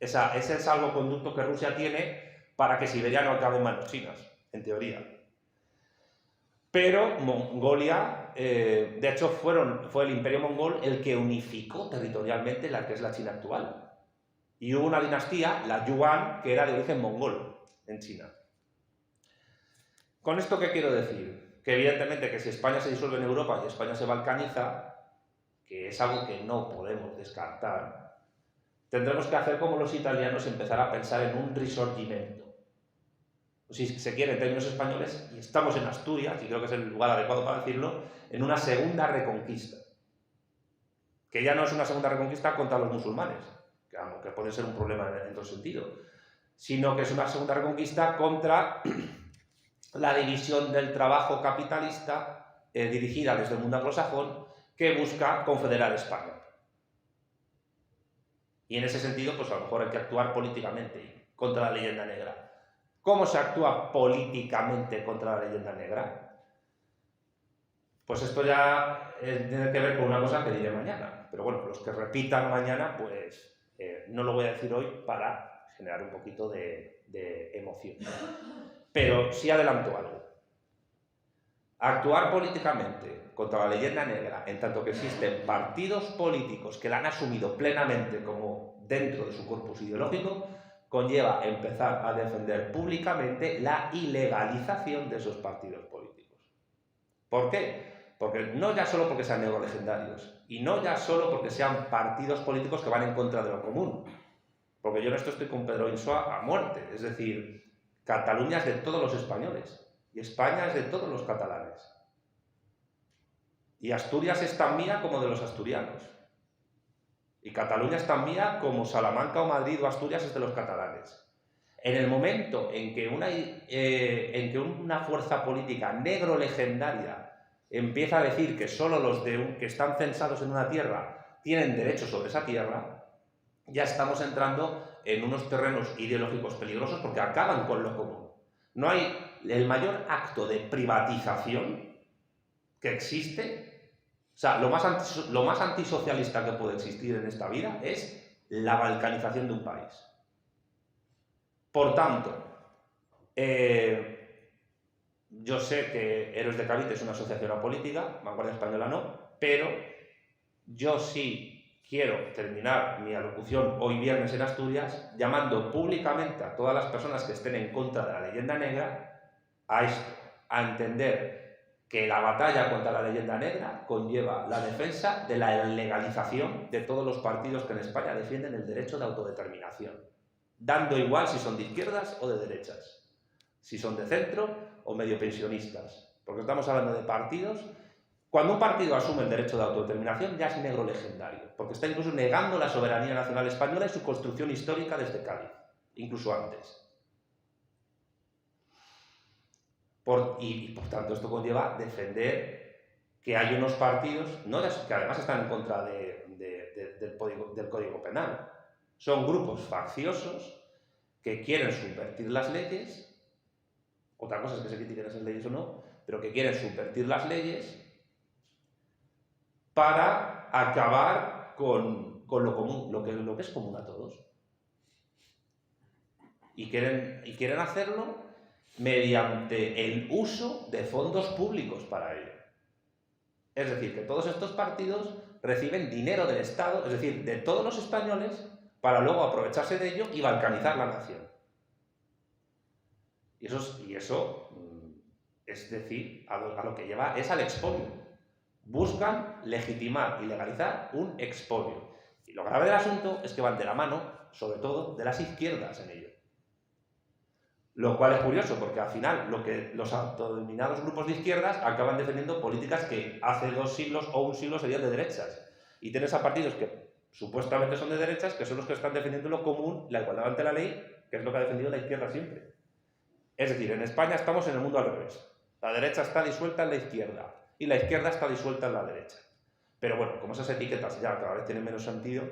Ese es el salvoconducto que Rusia tiene para que Siberia no acabe en manos chinas, en teoría. Pero Mongolia, de hecho, fue el Imperio Mongol el que unificó territorialmente la que es la China actual. Y hubo una dinastía, la Yuan, que era de origen mongol en China. ¿Con esto qué quiero decir? Que evidentemente que si España se disuelve en Europa y España se balcaniza, que es algo que no podemos descartar, tendremos que hacer como los italianos, empezar a pensar en un risorgimento. Si se quiere en términos españoles, y estamos en Asturias, y creo que es el lugar adecuado para decirlo, en una segunda reconquista. Que ya no es una segunda reconquista contra los musulmanes, que puede ser un problema en otro sentido, sino que es una segunda reconquista contra la división del trabajo capitalista dirigida desde el mundo anglosajón, que busca confederar España. Y en ese sentido, pues a lo mejor hay que actuar políticamente contra la leyenda negra. ¿Cómo se actúa políticamente contra la leyenda negra? Pues esto ya tiene que ver con una cosa que diré mañana. Pero bueno, los que repitan mañana, pues no lo voy a decir hoy para generar un poquito de emoción. Pero sí adelanto algo. Actuar políticamente contra la leyenda negra, en tanto que existen partidos políticos que la han asumido plenamente como dentro de su corpus ideológico, conlleva empezar a defender públicamente la ilegalización de esos partidos políticos. ¿Por qué? Porque no ya solo porque sean neolegendarios, y no ya solo porque sean partidos políticos que van en contra de lo común, porque yo en esto estoy con Pedro Insua a muerte, es decir, Cataluña es de todos los españoles, y España es de todos los catalanes. Y Asturias es tan mía como de los asturianos. Y Cataluña es tan mía como Salamanca o Madrid o Asturias es de los catalanes. En el momento en que una fuerza política negro legendaria empieza a decir que solo los que están censados en una tierra tienen derecho sobre esa tierra, ya estamos entrando en unos terrenos ideológicos peligrosos porque acaban con lo común. No hay el mayor acto de privatización que existe. O sea, lo más antisocialista que puede existir en esta vida es la balcanización de un país. Por tanto, yo sé que Héroes de Cavite es una asociación apolítica, Vanguardia Española no, pero yo sí quiero terminar mi alocución hoy viernes en Asturias llamando públicamente a todas las personas que estén en contra de la leyenda negra a esto, a entender que la batalla contra la leyenda negra conlleva la defensa de la legalización de todos los partidos que en España defienden el derecho de autodeterminación, dando igual si son de izquierdas o de derechas, si son de centro o medio pensionistas, porque estamos hablando de partidos. Cuando un partido asume el derecho de autodeterminación ya es negro legendario, porque está incluso negando la soberanía nacional española y su construcción histórica desde Cádiz, incluso antes. Y por tanto esto conlleva defender que hay unos partidos que además están en contra del Código Penal. Son grupos facciosos que quieren subvertir las leyes, otra cosa es que se critiquen esas leyes o no, pero que quieren subvertir las leyes para acabar con lo común, lo que es común a todos. Y quieren hacerlo mediante el uso de fondos públicos para ello. Es decir, que todos estos partidos reciben dinero del Estado, es decir, de todos los españoles, para luego aprovecharse de ello y balcanizar la nación. Y eso es decir, a lo que lleva es al expolio. Buscan legitimar y legalizar un expolio. Y lo grave del asunto es que van de la mano, sobre todo, de las izquierdas en ello. Lo cual es curioso, porque al final los autodenominados grupos de izquierdas acaban defendiendo políticas que hace 2 siglos o un siglo serían de derechas. Y tienes a partidos que supuestamente son de derechas, que son los que están defendiendo lo común, la igualdad ante la ley, que es lo que ha defendido la izquierda siempre. Es decir, en España estamos en el mundo al revés. La derecha está disuelta en la izquierda y la izquierda está disuelta en la derecha. Pero bueno, como esas etiquetas ya cada vez tienen menos sentido,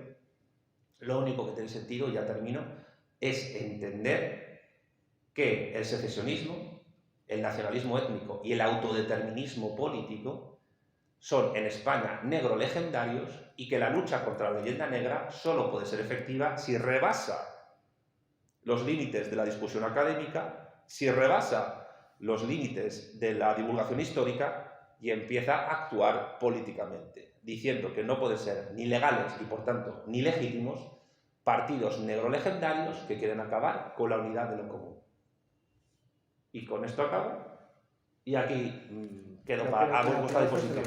lo único que tiene sentido, y ya termino, es entender que el secesionismo, el nacionalismo étnico y el autodeterminismo político son en España negro legendarios y que la lucha contra la leyenda negra solo puede ser efectiva si rebasa los límites de la discusión académica, si rebasa los límites de la divulgación histórica y empieza a actuar políticamente, diciendo que no pueden ser ni legales y por tanto ni legítimos partidos negro legendarios que quieren acabar con la unidad de lo común. Y con esto acabo. Y aquí quedo a vuestra disposición.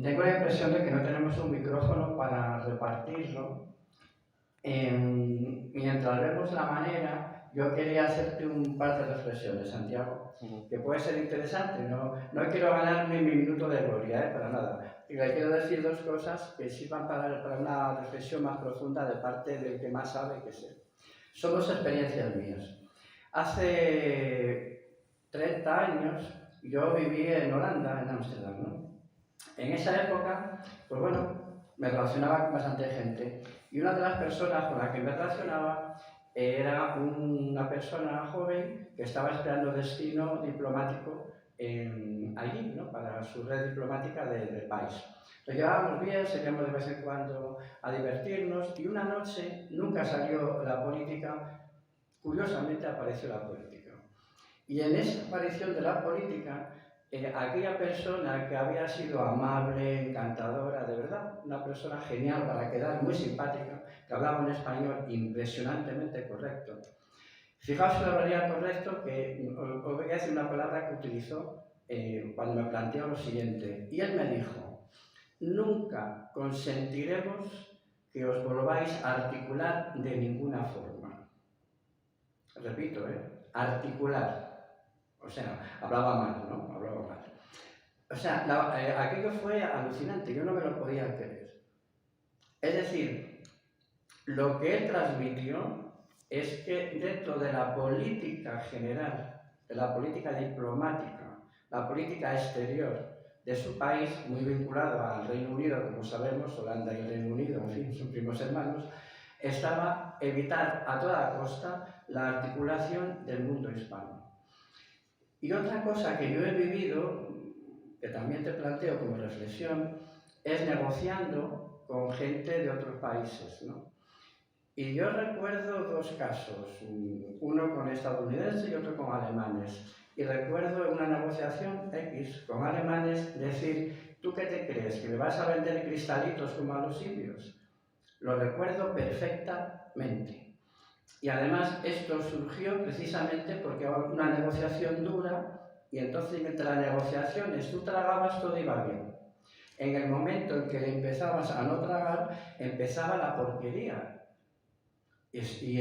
Tengo la impresión de que no tenemos un micrófono para repartirlo. Mientras vemos la manera, yo quería hacerte un par de reflexiones, Santiago, que puede ser interesante. No quiero ganarme mi minuto de gloria, para nada. Y le quiero decir 2 cosas que sirvan para una reflexión más profunda de parte del que más sabe que sé. Son 2 experiencias mías. Hace 30 años yo viví en Holanda, en Ámsterdam, ¿no? En esa época, pues bueno, me relacionaba con bastante gente. Y una de las personas con las que me relacionaba era una persona joven que estaba esperando destino diplomático allí, ¿no? Para su red diplomática del país. Lo llevábamos bien, salíamos de vez en cuando a divertirnos y una noche nunca salió la política, curiosamente apareció la política. Y en esa aparición de la política, aquella persona que había sido amable, encantadora, de verdad, una persona genial para quedar, muy simpática, que hablaba un español impresionantemente correcto. Fijaos en la realidad correcto que os voy a decir una palabra que utilizó cuando me planteó lo siguiente. Y él me dijo, nunca consentiremos que os volváis a articular de ninguna forma. Repito, articular. O sea, hablaba mal, ¿no? Hablaba mal. O sea, aquello fue alucinante, yo no me lo podía creer. Es decir, lo que él transmitió es que dentro de la política general, de la política diplomática, la política exterior de su país, muy vinculado al Reino Unido, como sabemos, Holanda y el Reino Unido, en fin, son primos hermanos, estaba evitar a toda costa la articulación del mundo hispano. Y otra cosa que yo he vivido, que también te planteo como reflexión, es negociando con gente de otros países, ¿no? Y yo recuerdo dos casos, uno con estadounidenses y otro con alemanes. Y recuerdo una negociación X con alemanes decir, ¿tú qué te crees? ¿Que me vas a vender cristalitos como a los indios? Lo recuerdo perfectamente. Y además esto surgió precisamente porque era una negociación dura y entonces mientras las negociaciones tú tragabas todo iba bien. En el momento en que empezabas a no tragar, empezaba la porquería. Y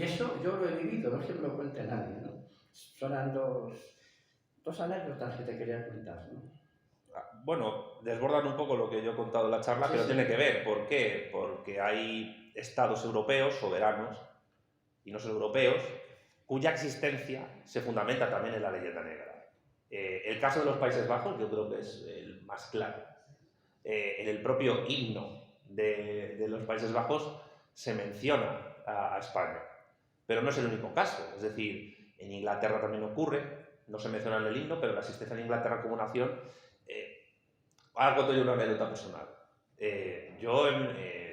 eso yo lo he vivido, no es que me lo cuente nadie, ¿no? Son dos anécdotas que te quería contar, ¿no? Bueno, desbordan un poco lo que yo he contado en la charla, pero tiene que ver. ¿Por qué? Porque hay estados europeos soberanos y no son europeos, cuya existencia se fundamenta también en la leyenda negra. El caso de los Países Bajos yo creo que es el más claro. En el propio himno de los Países Bajos se menciona a España, pero no es el único caso. Es decir, en Inglaterra también ocurre, no se menciona en el himno, pero la existencia de Inglaterra como nación. Ahora cuento yo una anécdota personal. Yo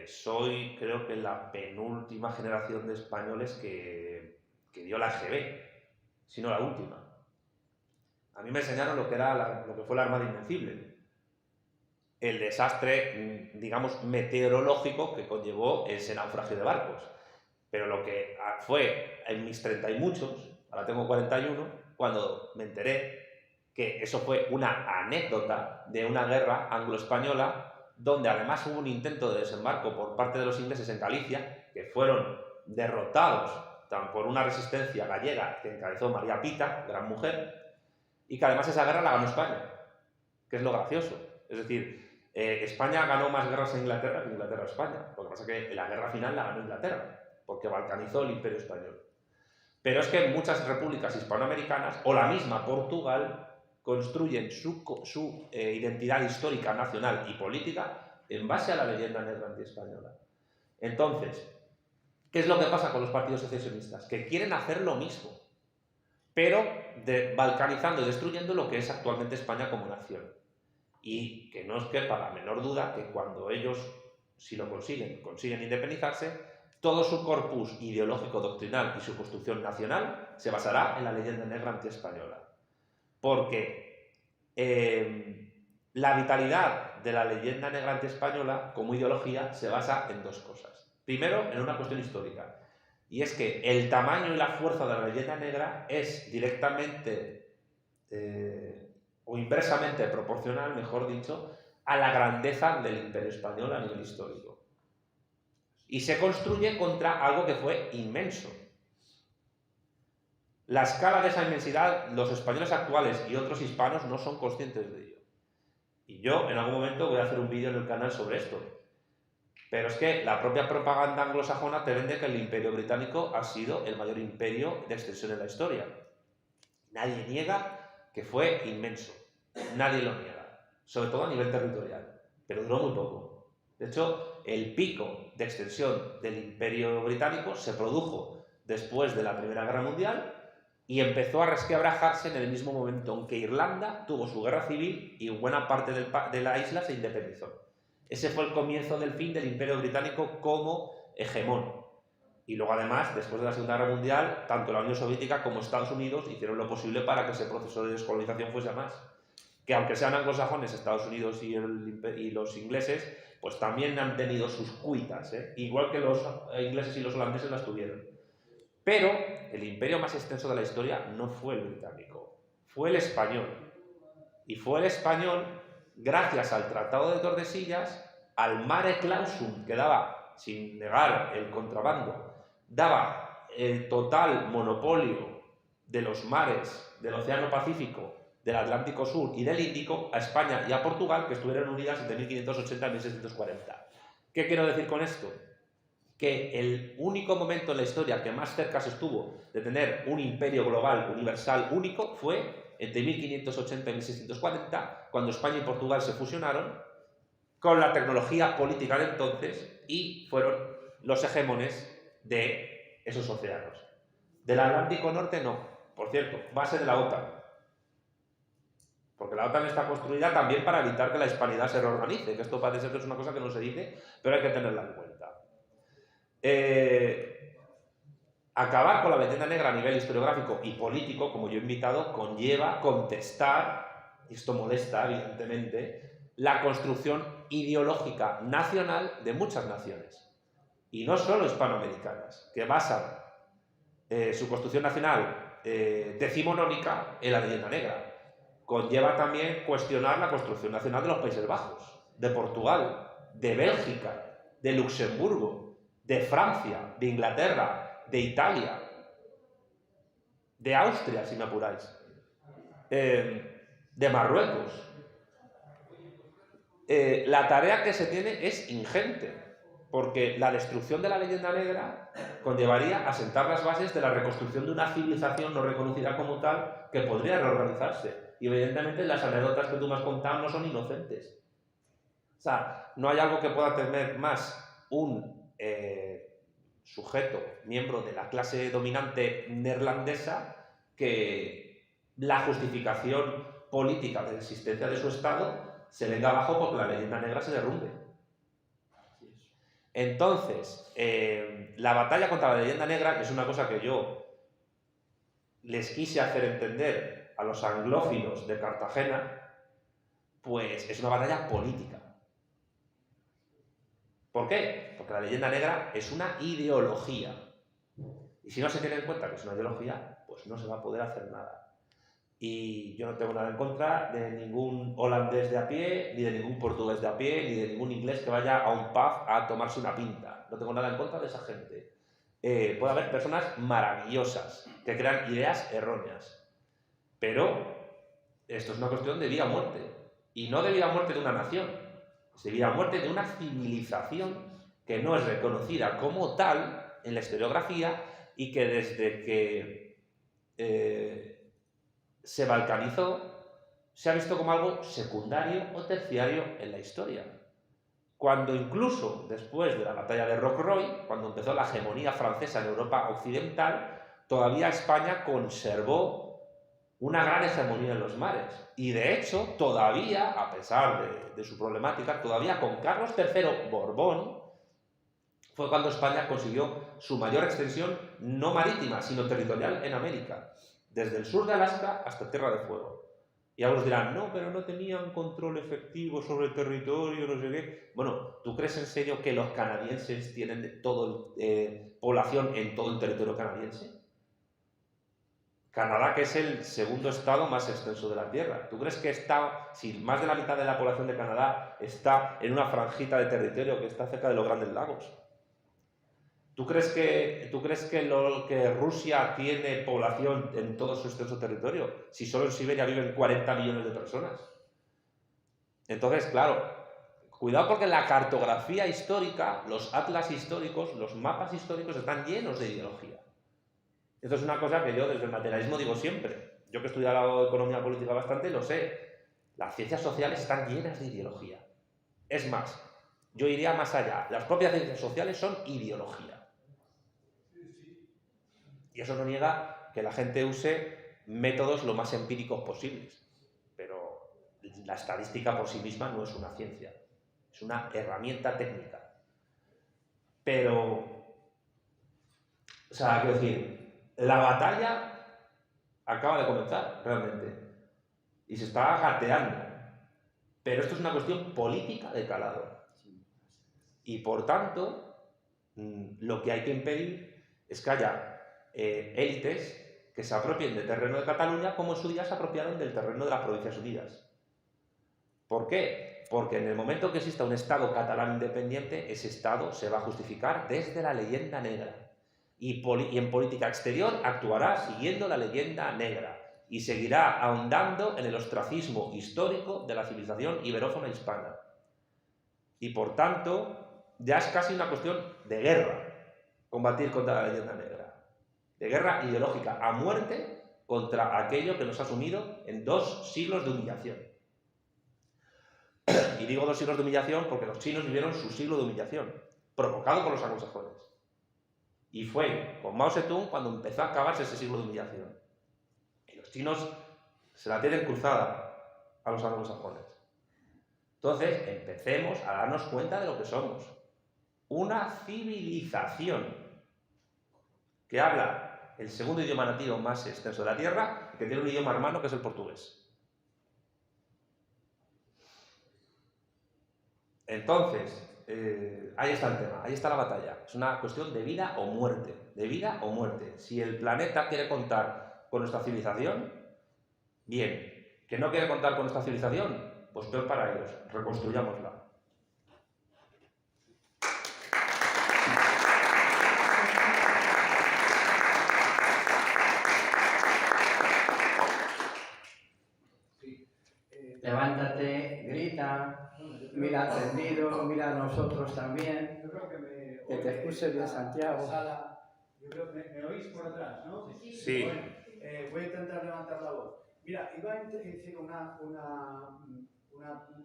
soy, creo que la penúltima generación de españoles que dio la EGB, si no la última. A mí me enseñaron lo que fue la Armada Invencible. El desastre, digamos, meteorológico que conllevó ese naufragio de barcos. Pero lo que fue en mis 30 y muchos, ahora tengo 41, cuando me enteré que eso fue una anécdota de una guerra anglo-española donde además hubo un intento de desembarco por parte de los ingleses en Galicia, que fueron derrotados por una resistencia gallega que encabezó María Pita, gran mujer, y que además esa guerra la ganó España, que es lo gracioso. Es decir, España ganó más guerras en Inglaterra que Inglaterra a España. Lo que pasa es que la guerra final la ganó Inglaterra, porque balcanizó el Imperio Español. Pero es que muchas repúblicas hispanoamericanas, o la misma Portugal, construyen su identidad histórica, nacional y política en base a la leyenda negra antiespañola. Entonces, ¿qué es lo que pasa con los partidos secesionistas? Que quieren hacer lo mismo, pero balcanizando y destruyendo lo que es actualmente España como nación. Y que no es quepa la menor duda que cuando ellos, si lo consiguen independizarse, todo su corpus ideológico doctrinal y su construcción nacional se basará en la leyenda negra antiespañola. Porque la vitalidad de la leyenda negra antiespañola como ideología se basa en dos cosas. Primero, en una cuestión histórica. Y es que el tamaño y la fuerza de la leyenda negra es directamente o inversamente proporcional, mejor dicho, a la grandeza del Imperio Español a nivel histórico. Y se construye contra algo que fue inmenso. La escala de esa inmensidad, los españoles actuales y otros hispanos no son conscientes de ello. Y yo, en algún momento, voy a hacer un vídeo en el canal sobre esto. Pero es que la propia propaganda anglosajona te vende que el Imperio Británico ha sido el mayor imperio de extensión en la historia. Nadie niega que fue inmenso. Nadie lo niega. Sobre todo a nivel territorial. Pero duró muy poco. De hecho, el pico de extensión del Imperio Británico se produjo después de la Primera Guerra Mundial y empezó a resquebrajarse en el mismo momento en que Irlanda tuvo su guerra civil y buena parte de la isla se independizó. Ese fue el comienzo del fin del Imperio Británico como hegemón. Y luego, además, después de la Segunda Guerra Mundial, tanto la Unión Soviética como Estados Unidos hicieron lo posible para que ese proceso de descolonización fuese más. Que aunque sean anglosajones, Estados Unidos y los ingleses, pues también han tenido sus cuitas, ¿eh? Igual que los ingleses y los holandeses las tuvieron. Pero el imperio más extenso de la historia no fue el británico, fue el español. Y fue el español gracias al Tratado de Tordesillas, al mare clausum que daba, sin negar el contrabando, daba el total monopolio de los mares del Océano Pacífico, del Atlántico Sur y del Índico a España y a Portugal, que estuvieron unidas entre 1580 y 1640. ¿Qué quiero decir con esto? Que el único momento en la historia que más cerca se estuvo de tener un imperio global universal único fue entre 1580 y 1640, cuando España y Portugal se fusionaron con la tecnología política de entonces y fueron los hegemones de esos océanos. Del Atlántico Norte no, por cierto, base de la OTAN. Porque la OTAN está construida también para evitar que la hispanidad se reorganice, que esto parece que es una cosa que no se dice, pero hay que tenerla en cuenta. Acabar con la leyenda negra a nivel historiográfico y político, como yo he invitado, conlleva contestar, y esto molesta evidentemente, la construcción ideológica nacional de muchas naciones, y no solo hispanoamericanas, que basan su construcción nacional decimonónica en la leyenda negra. Conlleva también cuestionar la construcción nacional de los Países Bajos, de Portugal, de Bélgica, de Luxemburgo, de Francia, de Inglaterra, de Italia, de Austria, si me apuráis, de Marruecos. La tarea que se tiene es ingente, porque la destrucción de la leyenda negra conllevaría a sentar las bases de la reconstrucción de una civilización no reconocida como tal que podría reorganizarse. Y evidentemente las anécdotas que tú me has contado no son inocentes. O sea, no hay algo que pueda temer más un sujeto, miembro de la clase dominante neerlandesa, que la justificación política de la existencia de su Estado se venga abajo porque la leyenda negra se derrumbe. Entonces, la batalla contra la leyenda negra es una cosa que yo les quise hacer entender a los anglófilos de Cartagena, pues es una batalla política. ¿Por qué? Porque la leyenda negra es una ideología. Y si no se tiene en cuenta que es una ideología, pues no se va a poder hacer nada. Y yo no tengo nada en contra de ningún holandés de a pie, ni de ningún portugués de a pie, ni de ningún inglés que vaya a un pub a tomarse una pinta. No tengo nada en contra de esa gente. Puede haber personas maravillosas que crean ideas erróneas. Pero esto es una cuestión de vida o muerte. Y no de vida o muerte de una nación. Es de vida o muerte de una civilización que no es reconocida como tal en la historiografía y que desde que se balcanizó se ha visto como algo secundario o terciario en la historia. Cuando incluso después de la batalla de Rocroi, cuando empezó la hegemonía francesa en Europa occidental, todavía España conservó una gran hegemonía en los mares. Y de hecho, todavía, a pesar de su problemática, todavía con Carlos III Borbón, fue cuando España consiguió su mayor extensión no marítima, sino territorial en América, desde el sur de Alaska hasta Tierra de Fuego. Y algunos dirán, no, pero no tenían control efectivo sobre el territorio, no sé qué. Bueno, ¿tú crees en serio que los canadienses tienen población en todo el territorio canadiense? Canadá, que es el segundo estado más extenso de la Tierra. ¿Tú crees que si más de la mitad de la población de Canadá está en una franjita de territorio que está cerca de los Grandes Lagos? ¿Tú crees que Rusia tiene población en todo su extenso territorio? Si solo en Siberia viven 40 millones de personas. Entonces, claro, cuidado porque la cartografía histórica, los atlas históricos, los mapas históricos están llenos de ideología. Esto es una cosa que yo desde el materialismo digo siempre. Yo que he estudiado economía política bastante, lo sé. Las ciencias sociales están llenas de ideología. Es más, yo iría más allá. Las propias ciencias sociales son ideología. Y eso no niega que la gente use métodos lo más empíricos posibles, pero la estadística por sí misma no es una ciencia, es una herramienta técnica. Pero, o sea, quiero decir, la batalla acaba de comenzar realmente y se está gateando, pero esto es una cuestión política de calado y por tanto lo que hay que impedir es que haya élites que se apropien del terreno de Cataluña como en su día se apropiaron del terreno de las Provincias Unidas. ¿Por qué? Porque en el momento que exista un Estado catalán independiente, ese Estado se va a justificar desde la leyenda negra. Y en política exterior actuará siguiendo la leyenda negra y seguirá ahondando en el ostracismo histórico de la civilización iberófona hispana. Y por tanto, ya es casi una cuestión de guerra combatir contra la leyenda negra. De guerra ideológica a muerte contra aquello que nos ha sumido en 2 siglos de humillación. Y digo 2 siglos de humillación porque los chinos vivieron su siglo de humillación, provocado por los anglosajones. Y fue con Mao Zedong cuando empezó a acabarse ese siglo de humillación. Y los chinos se la tienen cruzada a los anglosajones. Entonces, empecemos a darnos cuenta de lo que somos. Una civilización que habla el segundo idioma nativo más extenso de la Tierra y que tiene un idioma hermano que es el portugués. Entonces, ahí está el tema, ahí está la batalla. Es una cuestión de vida o muerte, de vida o muerte. Si el planeta quiere contar con nuestra civilización, bien. ¿Que no quiere contar con nuestra civilización? Pues peor para ellos, reconstruyámosla. Levántate, grita, mira al tendido, mira a nosotros también. Yo creo que te escuche bien, Santiago. Yo creo que me oís por atrás, ¿no? Sí. Bueno, voy a intentar levantar la voz. Mira, iba a decir una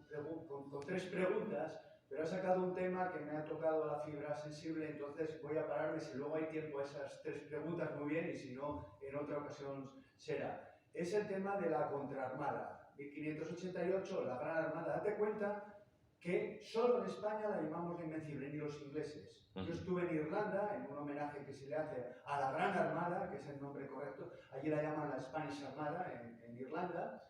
pregunta con 3 preguntas, pero he sacado un tema que me ha tocado la fibra sensible, entonces voy a pararme si luego hay tiempo a esas 3 preguntas, muy bien, y si no, en otra ocasión será. Es el tema de la contraarmada. 1588, la Gran Armada. Date cuenta que solo en España la llamamos la Invencible, ni los ingleses. Yo estuve en Irlanda, en un homenaje que se le hace a la Gran Armada, que es el nombre correcto, allí la llaman la Spanish Armada en Irlanda.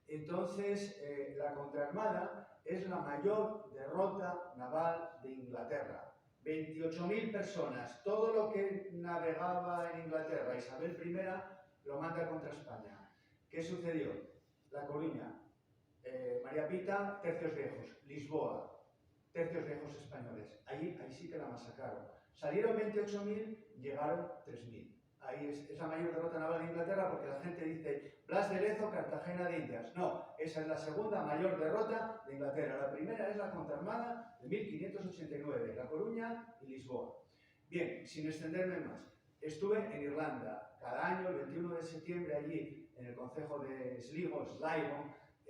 Entonces, la contraarmada es la mayor derrota naval de Inglaterra. 28.000 personas, todo lo que navegaba en Inglaterra, Isabel I lo manda contra España. ¿Qué sucedió? La Coruña, María Pita, tercios viejos, Lisboa, tercios viejos españoles. Ahí sí que la masacraron. Salieron 28.000, llegaron 3.000. Ahí es la mayor derrota naval de Inglaterra porque la gente dice Blas de Lezo, Cartagena de Indias. No, esa es la segunda mayor derrota de Inglaterra. La primera es la contraarmada de 1589, La Coruña y Lisboa. Bien, sin extenderme más, estuve en Irlanda. Cada año, el 21 de septiembre, allí en el concejo de Sligo,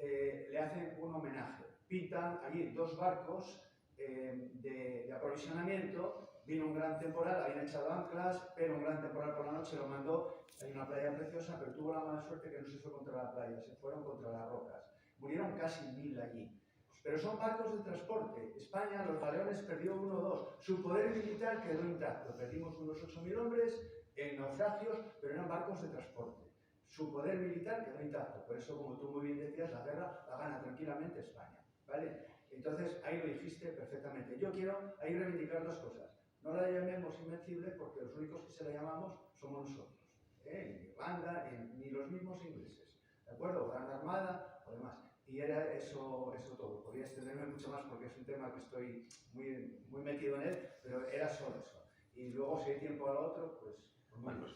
le hacen un homenaje. Pintan allí 2 barcos de aprovisionamiento. Vino un gran temporal, habían echado anclas, pero un gran temporal por la noche lo mandó. Hay una playa preciosa, pero tuvo la mala suerte que no se fue contra la playa, se fueron contra las rocas. Murieron casi 1.000 allí. Pero son barcos de transporte. España, los galeones, perdió 1 o 2. Su poder militar quedó intacto. Perdimos unos 8.000 hombres en naufragios, pero eran barcos de transporte. Su poder militar quedó intacto. Por eso, como tú muy bien decías, la guerra la gana tranquilamente España. ¿Vale? Entonces, ahí lo dijiste perfectamente. Yo quiero ahí reivindicar 2 cosas. No la llamemos invencible porque los únicos que se la llamamos somos nosotros. En Irlanda, ni los mismos ingleses. ¿De acuerdo? Gran Armada o demás. Y era eso todo. Podría extenderme mucho más porque es un tema que estoy muy metido en él, pero era solo eso. Y luego, si hay tiempo a lo otro, pues... Bueno, pues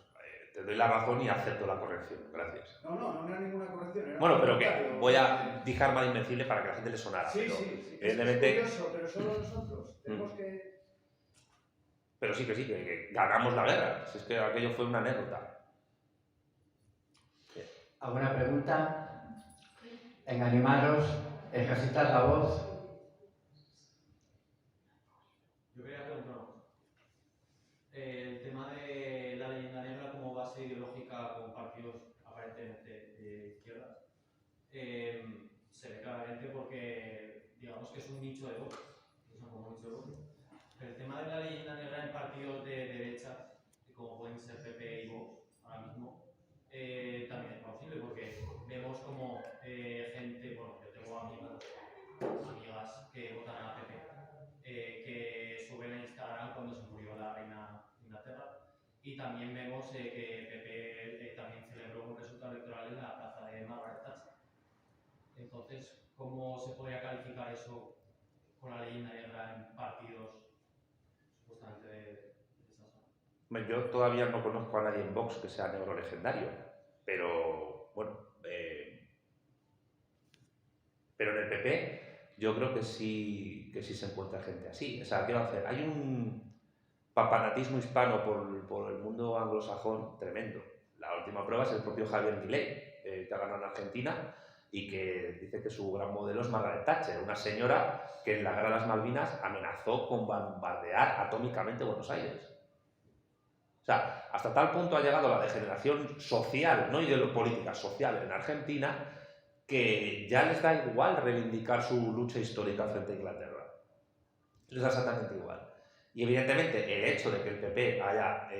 te doy la razón y acepto la corrección. Gracias. No era ninguna corrección. Era bueno, pero que voy a dejar más invencible para que la gente le sonara. Sí, pero, sí. evidentemente... Es curioso, pero solo nosotros. Tenemos que... Pero sí, que ganamos la guerra. Si es que aquello fue una anécdota. ¿Alguna pregunta? En animaros, ejercitar la voz. Yo quería preguntar, el tema de la leyenda negra como base ideológica, se ve claramente porque, digamos que es un nicho de votos. El tema de la leyenda negra en partidos de derecha, como pueden ser PP y Vox ahora mismo, también es plausible porque vemos como gente, bueno, yo tengo amigas que votan a PP, que suben a Instagram cuando se murió la reina de Inglaterra, y también vemos que PP también celebró un resultado electoral en la plaza de Margaret Thatcher. Entonces, ¿cómo se podría calificar eso con la leyenda negra en partidos supuestamente de esa zona? Yo todavía no conozco a nadie en Vox que sea negro legendario, pero bueno, pero en el PP yo creo que sí se encuentra gente así. O sea, ¿qué va a hacer? Hay un papanatismo hispano por el mundo anglosajón tremendo. La última prueba es el propio Javier Milei, que ha ganado en Argentina y que dice que su gran modelo es Margaret Thatcher, una señora que en la Guerra de las Malvinas amenazó con bombardear atómicamente Buenos Aires. O sea, hasta tal punto ha llegado la degeneración social, no ideológica, social en Argentina, que ya les da igual reivindicar su lucha histórica frente a Inglaterra. Les da exactamente igual. Y evidentemente el hecho de que el PP haya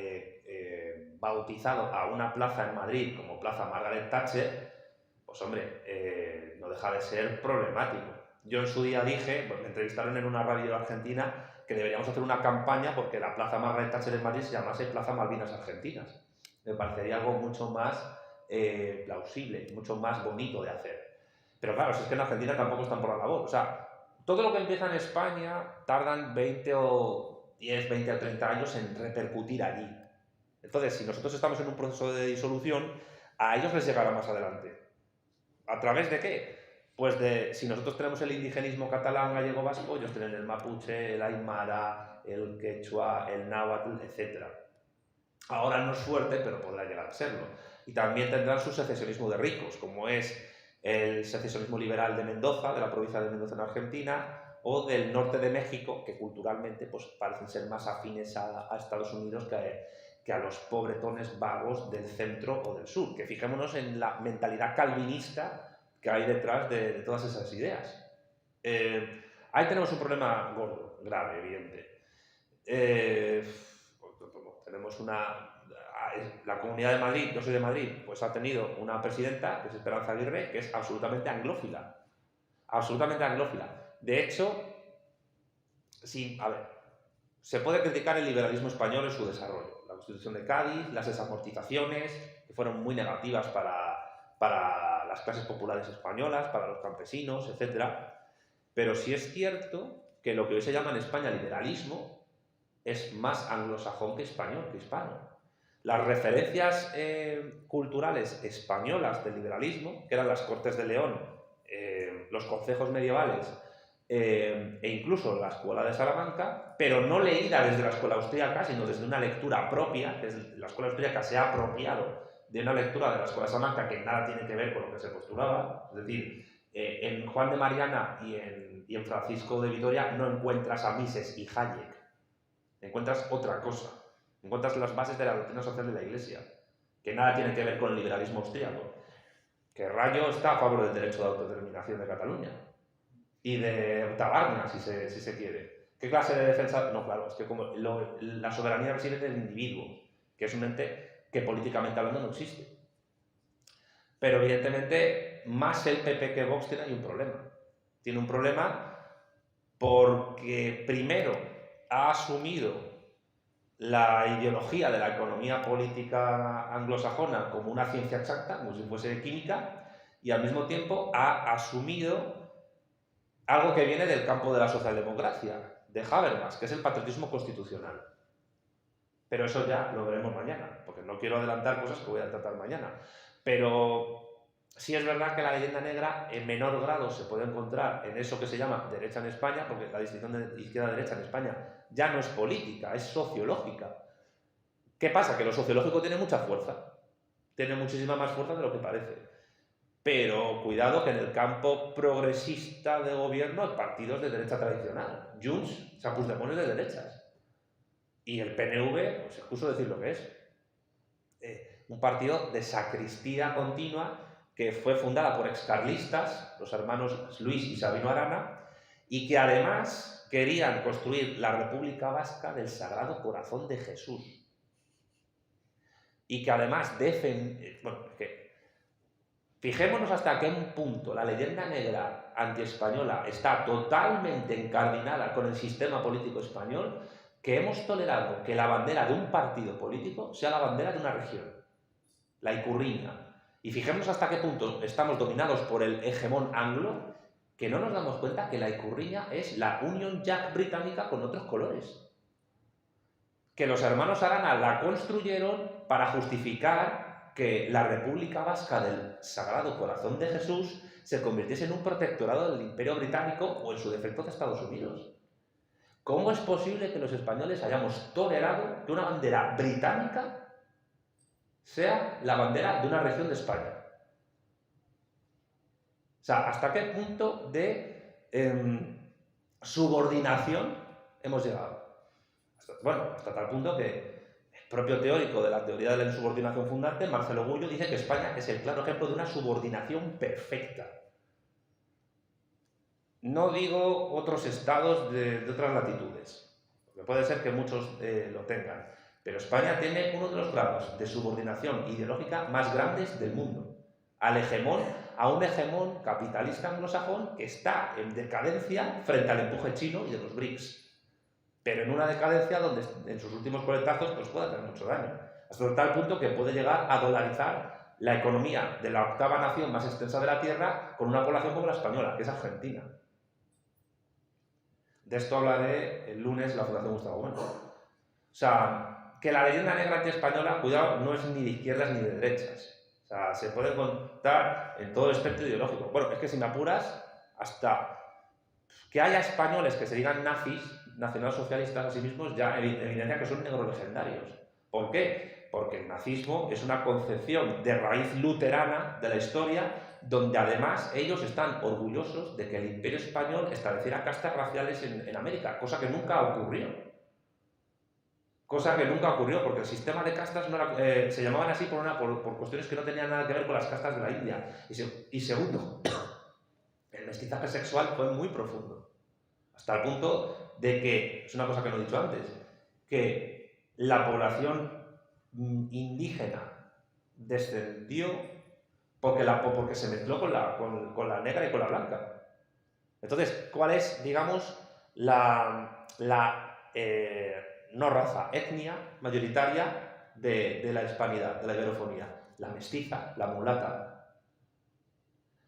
bautizado a una plaza en Madrid como Plaza Margaret Thatcher, pues hombre, no deja de ser problemático. Yo en su día dije, pues me entrevistaron en una radio argentina, que deberíamos hacer una campaña porque la Plaza Margaret Thatcher en Madrid se llamase Plaza Malvinas Argentinas. Me parecería algo mucho más plausible, mucho más bonito de hacer. Pero claro, si es que en Argentina tampoco están por la labor. O sea, todo lo que empieza en España tardan 20 o 10, 20 o 30 años en repercutir allí. Entonces, si nosotros estamos en un proceso de disolución, a ellos les llegará más adelante. ¿A través de qué? Pues de, si nosotros tenemos el indigenismo catalán, gallego, vasco, ellos tienen el mapuche, el aymara, el quechua, el náhuatl, etc. Ahora no es fuerte, pero podrá llegar a serlo. Y también tendrán su secesionismo de ricos, como es el secesionismo liberal de Mendoza, de la provincia de Mendoza en Argentina, o del norte de México, que culturalmente pues, parecen ser más afines a Estados Unidos que a los pobretones vagos del centro o del sur. Que fijémonos en la mentalidad calvinista que hay detrás de todas esas ideas. Ahí tenemos un problema gordo, grave, evidente. Tenemos la Comunidad de Madrid, yo soy de Madrid, pues ha tenido una presidenta, que es Esperanza Aguirre, que es absolutamente anglófila. Absolutamente anglófila. De hecho, sí, a ver, se puede criticar el liberalismo español en su desarrollo. La Constitución de Cádiz, las desamortizaciones, que fueron muy negativas para las clases populares españolas, para los campesinos, etc. Pero sí es cierto que lo que hoy se llama en España liberalismo es más anglosajón que español, que hispano. Las referencias culturales españolas del liberalismo, que eran las Cortes de León, los concejos medievales e incluso la Escuela de Salamanca, pero no leída desde la Escuela Austríaca, sino desde una lectura propia, que es la Escuela Austríaca se ha apropiado de una lectura de la Escuela de Salamanca que nada tiene que ver con lo que se postulaba. Es decir, en Juan de Mariana y en Francisco de Vitoria no encuentras a Mises y Hayek, encuentras otra cosa. Encuentras las bases de la doctrina social de la Iglesia, que nada tiene que ver con el liberalismo austríaco. Que Rayo está a favor del derecho de autodeterminación de Cataluña y de Tabarna, si se quiere. ¿Qué clase de defensa? No, claro, es que como la soberanía reside en el individuo, que es un ente que políticamente hablando no existe. Pero evidentemente, más el PP que Vox tiene un problema. Tiene un problema porque primero ha asumido la ideología de la economía política anglosajona como una ciencia exacta, como si fuese química, y al mismo tiempo ha asumido algo que viene del campo de la socialdemocracia, de Habermas, que es el patriotismo constitucional. Pero eso ya lo veremos mañana, porque no quiero adelantar cosas que voy a tratar mañana. Pero sí es verdad que la leyenda negra en menor grado se puede encontrar en eso que se llama derecha en España, porque la distinción de izquierda-derecha en España ya no es política, es sociológica. ¿Qué pasa? Que lo sociológico tiene mucha fuerza, tiene muchísima más fuerza de lo que parece. Pero cuidado que en el campo progresista de gobierno hay partidos de derecha tradicional. Junts, o sea, Puigdemont es de derechas. Y el PNV, pues excuso decir lo que es. Un partido de sacristía continua que fue fundada por excarlistas, los hermanos Luis y Sabino Arana, y que además querían construir la República Vasca del Sagrado Corazón de Jesús. Y que además fijémonos hasta qué punto la leyenda negra antiespañola está totalmente encardinada con el sistema político español, que hemos tolerado que la bandera de un partido político sea la bandera de una región, la Icurriña. Y fijémonos hasta qué punto estamos dominados por el hegemón anglo, que no nos damos cuenta que la Icurriña es la Union Jack británica con otros colores. Que los hermanos Arana la construyeron para justificar que la República Vasca del Sagrado Corazón de Jesús se convirtiese en un protectorado del Imperio Británico o, en su defecto, de Estados Unidos. ¿Cómo es posible que los españoles hayamos tolerado que una bandera británica sea la bandera de una región de España? O sea, ¿hasta qué punto de subordinación hemos llegado? Hasta tal punto que el propio teórico de la teoría de la insubordinación fundante, Marcelo Gullo, dice que España es el claro ejemplo de una subordinación perfecta. No digo otros estados de otras latitudes, porque puede ser que muchos lo tengan, pero España tiene uno de los grados de subordinación ideológica más grandes del mundo, a un hegemón capitalista anglosajón que está en decadencia frente al empuje chino y de los BRICS, pero en una decadencia donde en sus últimos coletazos pues puede hacer mucho daño, hasta tal punto que puede llegar a dolarizar la economía de la octava nación más extensa de la Tierra con una población como la española, que es Argentina. De esto hablaré el lunes en la Fundación Gustavo Bueno. O sea, que la leyenda negra antiespañola, cuidado, no es ni de izquierdas ni de derechas. O sea, se puede contar en todo el espectro ideológico. Bueno, es que si me apuras, hasta que haya españoles que se digan nazis, nacionalsocialistas a sí mismos, ya evidencia que son negros legendarios. ¿Por qué? Porque el nazismo es una concepción de raíz luterana de la historia, donde además ellos están orgullosos de que el Imperio Español estableciera castas raciales en América, cosa que nunca ocurrió. Cosa que nunca ocurrió, porque el sistema de castas no era, se llamaban así por cuestiones que no tenían nada que ver con las castas de la India. Y segundo, el mestizaje sexual fue muy profundo, hasta el punto de que, es una cosa que no he dicho antes, que la población indígena descendió porque se mezcló con la negra y con la blanca. Entonces, ¿cuál es, digamos, no raza, etnia mayoritaria de la hispanidad, de la iberofonía? La mestiza, la mulata.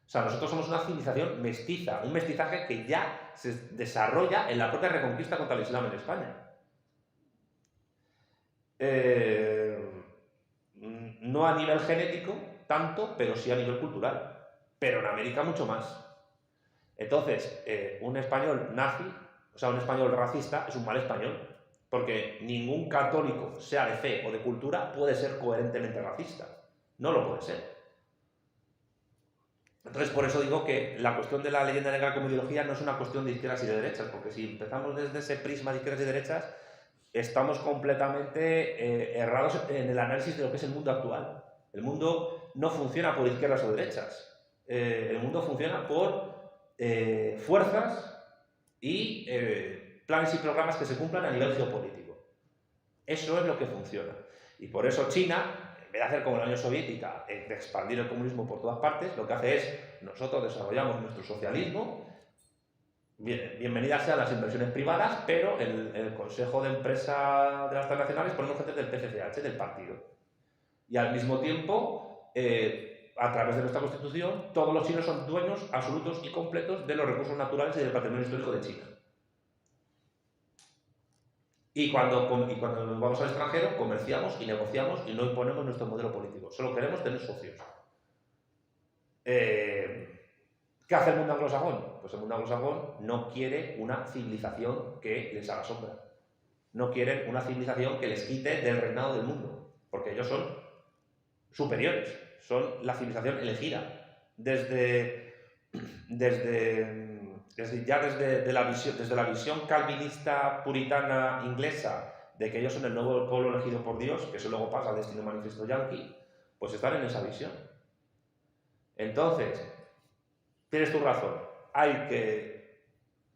O sea, nosotros somos una civilización mestiza, un mestizaje que ya se desarrolla en la propia reconquista contra el Islam en España. No a nivel genético tanto, pero sí a nivel cultural. Pero en América mucho más. Entonces, un español nazi, o sea, un español racista, es un mal español. Porque ningún católico, sea de fe o de cultura, puede ser coherentemente racista. No lo puede ser. Entonces, por eso digo que la cuestión de la leyenda negra como ideología no es una cuestión de izquierdas y de derechas, porque si empezamos desde ese prisma de izquierdas y derechas, estamos completamente errados en el análisis de lo que es el mundo actual. El mundo no funciona por izquierdas o derechas. El mundo funciona por fuerzas y planes y programas que se cumplan a nivel geopolítico. Eso es lo que funciona. Y por eso China, en vez de hacer como la Unión Soviética, de expandir el comunismo por todas partes, lo que hace es, nosotros desarrollamos nuestro socialismo, bienvenidas sean las inversiones privadas, pero el Consejo de Empresa de las transnacionales ponemos gente del PCCH, del partido. Y al mismo tiempo, a través de nuestra Constitución, todos los chinos son dueños absolutos y completos de los recursos naturales y del patrimonio histórico de China. Y cuando nos vamos al extranjero, comerciamos y negociamos y no imponemos nuestro modelo político. Solo queremos tener socios. ¿Qué hace el mundo anglosajón? Pues el mundo anglosajón no quiere una civilización que les haga sombra. No quieren una civilización que les quite del reinado del mundo. Porque ellos son superiores. Son la civilización elegida. Desde la visión calvinista puritana inglesa de que ellos son el nuevo pueblo elegido por Dios, que eso luego pasa al destino manifiesto yanqui, pues están en esa visión. Entonces, tienes tu razón.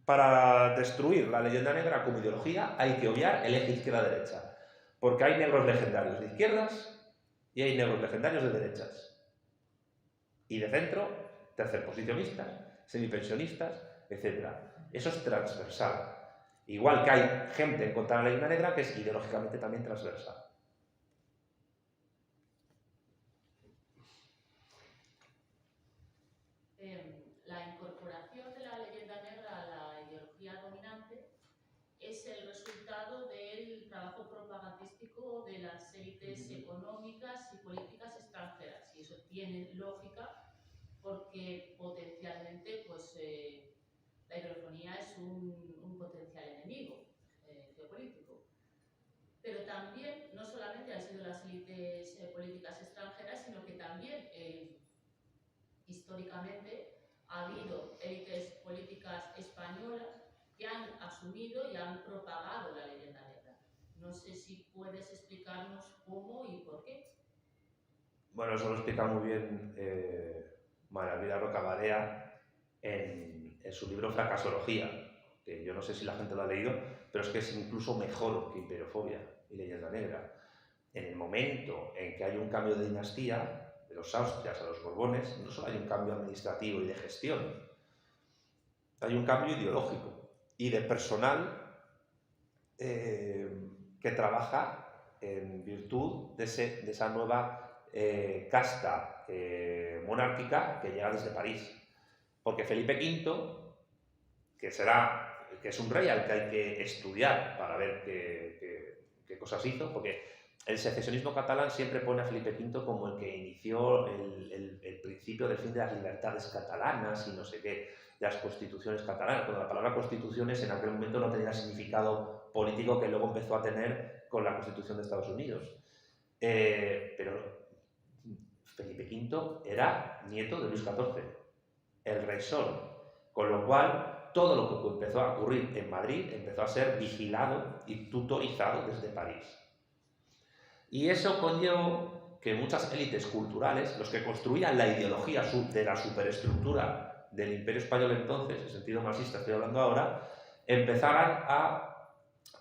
Para destruir la leyenda negra como ideología, hay que obviar el eje izquierda-derecha. Porque hay negros legendarios de izquierdas y hay negros legendarios de derechas. Y de centro, tercerposicionistas, semipensionistas, etc. Eso es transversal. Igual que hay gente en contra de la leyenda negra que es ideológicamente también transversal. La incorporación de la leyenda negra a la ideología dominante es el resultado del trabajo propagandístico de las élites económicas y políticas extranjeras. Y eso tiene lógica porque potencialmente pues, la ideología es un potencial enemigo geopolítico. Pero también, no solamente han sido las élites políticas extranjeras, sino que también históricamente ha habido élites políticas españolas que han asumido y han propagado la leyenda negra. No sé si puedes explicarnos cómo y por qué. Bueno, eso lo explica muy bien María Elvira Rocabarea en su libro Fracasología, que yo no sé si la gente lo ha leído, pero es que es incluso mejor que Imperiofobia y Leyenda Negra. En el momento en que hay un cambio de dinastía, de los Austrias a los Borbones, no solo hay un cambio administrativo y de gestión, hay un cambio ideológico y de personal que trabaja en virtud de esa nueva casta monárquica que llega desde París. Porque Felipe V, que es un rey al que hay que estudiar para ver qué cosas hizo, porque el secesionismo catalán siempre pone a Felipe V como el que inició el principio del fin de las libertades catalanas y no sé qué, de las constituciones catalanas, cuando la palabra constituciones en aquel momento no tenía el significado político que luego empezó a tener con la Constitución de Estados Unidos. Pero Felipe V era nieto de Luis XIV, el rey Sol, con lo cual todo lo que empezó a ocurrir en Madrid empezó a ser vigilado y tutorizado desde París. Y eso conllevó que muchas élites culturales, los que construían la ideología de la superestructura del Imperio Español entonces, en sentido marxista estoy hablando ahora, empezaran a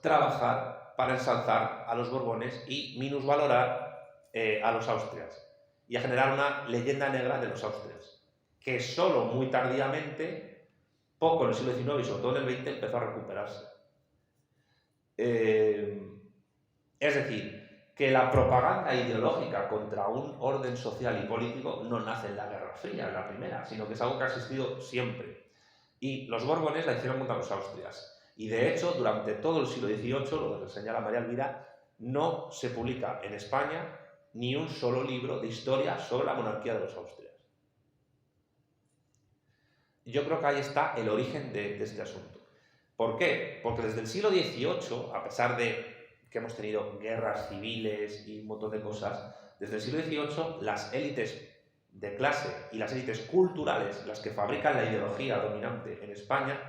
trabajar para ensalzar a los Borbones y minusvalorar a los Austrias y a generar una leyenda negra de los Austrias, que solo muy tardíamente, poco en el siglo XIX y sobre todo en el XX, empezó a recuperarse. Es decir, que la propaganda ideológica contra un orden social y político no nace en la Guerra Fría, en la primera, sino que es algo que ha existido siempre. Y los Borbones la hicieron contra los Austrias. Y de hecho, durante todo el siglo XVIII, lo que señala María Elvira, no se publica en España ni un solo libro de historia sobre la monarquía de los Austrias. Yo creo que ahí está el origen de este asunto. ¿Por qué? Porque desde el siglo XVIII, a pesar de que hemos tenido guerras civiles y un montón de cosas, desde el siglo XVIII las élites de clase y las élites culturales, las que fabrican la ideología dominante en España,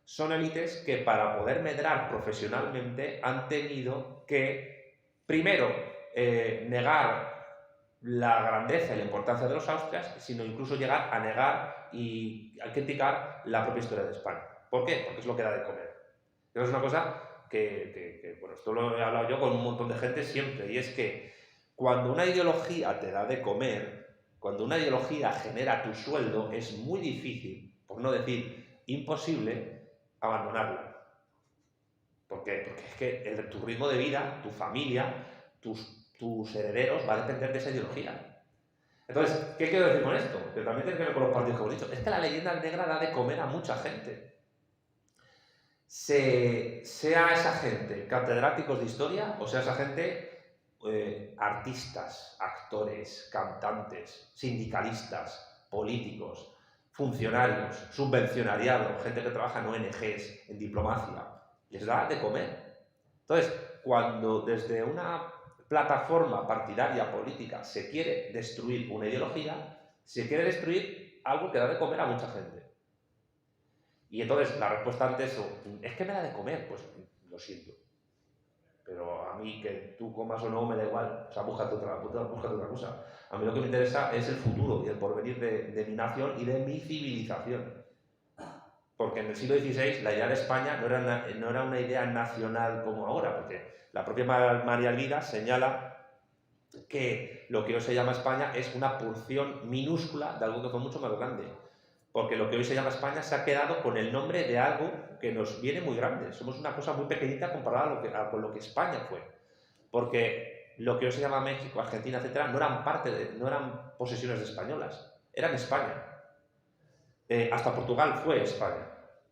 son élites que para poder medrar profesionalmente han tenido que, primero, negar la grandeza y la importancia de los Austrias, sino incluso llegar a negar y a criticar la propia historia de España. ¿Por qué? Porque es lo que da de comer. Eso es una cosa bueno, esto lo he hablado yo con un montón de gente siempre, y es que cuando una ideología te da de comer, cuando una ideología genera tu sueldo, es muy difícil, por no decir imposible, abandonarla. ¿Por qué? Porque es que tu ritmo de vida, tu familia, tus herederos va a depender de esa ideología. Entonces, ¿qué quiero decir con esto? Que también tiene que ver con los partidos que hemos dicho. Es que la leyenda negra da de comer a mucha gente. Sea esa gente catedráticos de historia o sea esa gente artistas, actores, cantantes, sindicalistas, políticos, funcionarios, subvencionariado, gente que trabaja en ONGs, en diplomacia, les da de comer. Entonces, cuando desde una plataforma partidaria política se quiere destruir una ideología, se quiere destruir algo que da de comer a mucha gente. Y entonces la respuesta ante eso, es que me da de comer, pues lo siento. pero a mí que tú comas o no me da igual, o sea, búscate otra cosa. A mí lo que me interesa es el futuro y el porvenir de mi nación y de mi civilización. Porque en el siglo XVI la idea de España no era una idea nacional como ahora, porque la propia María Elvira señala que lo que hoy se llama España es una porción minúscula de algo que fue mucho más grande. Porque lo que hoy se llama España se ha quedado con el nombre de algo que nos viene muy grande. Somos una cosa muy pequeñita comparada con lo que España fue. Porque lo que hoy se llama México, Argentina, etc., no eran posesiones españolas, eran España. Hasta Portugal fue España.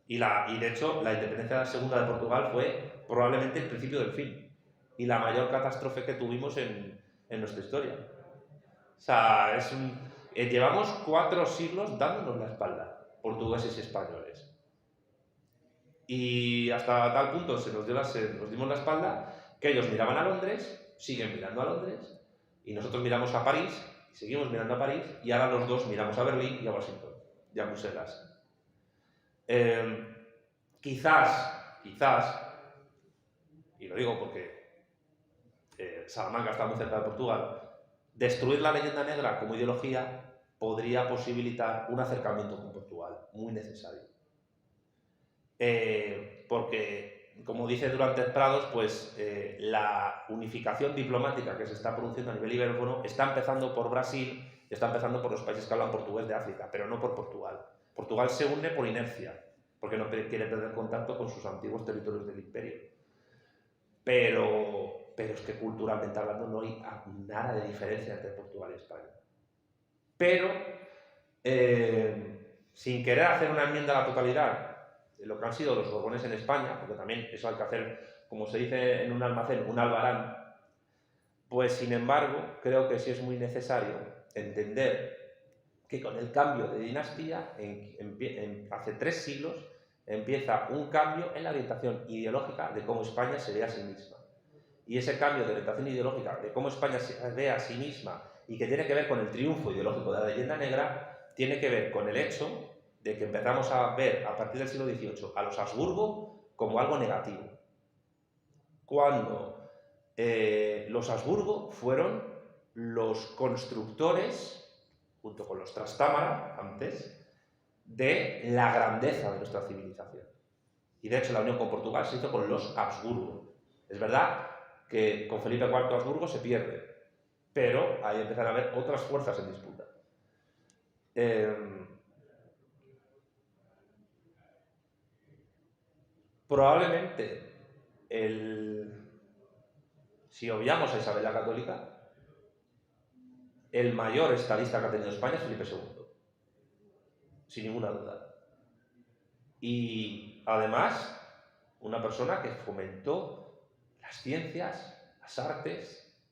Y de hecho, la independencia segunda de Portugal fue probablemente el principio del fin. Y la mayor catástrofe que tuvimos en nuestra historia. O sea, llevamos 4 siglos dándonos la espalda, portugueses y españoles. Y hasta tal punto nos dimos la espalda que ellos miraban a Londres, siguen mirando a Londres, y nosotros miramos a París, y seguimos mirando a París, y ahora los dos miramos a Berlín y a Washington, y a Bruselas. Quizás, y lo digo porque Salamanca está muy cerca de Portugal, destruir la leyenda negra como ideología podría posibilitar un acercamiento con Portugal, muy necesario. Porque, como dice Durantes Prados, pues la unificación diplomática que se está produciendo a nivel ibérico está empezando por Brasil y está empezando por los países que hablan portugués de África, pero no por Portugal. Portugal se une por inercia, porque no quiere perder contacto con sus antiguos territorios del imperio. Pero es que culturalmente hablando no hay nada de diferencia entre Portugal y España. Pero, sin querer hacer una enmienda a la totalidad de lo que han sido los Borbones en España, porque también eso hay que hacer, como se dice en un almacén, un albarán, pues sin embargo, creo que sí es muy necesario entender que con el cambio de dinastía, hace 3 siglos, empieza un cambio en la orientación ideológica de cómo España se ve a sí misma. Y ese cambio de orientación ideológica de cómo España se ve a sí misma y que tiene que ver con el triunfo ideológico de la leyenda negra, tiene que ver con el hecho de que empezamos a ver a partir del siglo XVIII a los Habsburgo como algo negativo. Cuando los Habsburgo fueron los constructores, junto con los Trastámara, antes, de la grandeza de nuestra civilización. Y de hecho la unión con Portugal se hizo con los Habsburgo. Es verdad que con Felipe IV Habsburgo se pierde, pero ahí empiezan a haber otras fuerzas en disputa. Probablemente, si obviamos a Isabel la Católica, el mayor estadista que ha tenido España es Felipe II, sin ninguna duda. Y además, una persona que fomentó las ciencias, las artes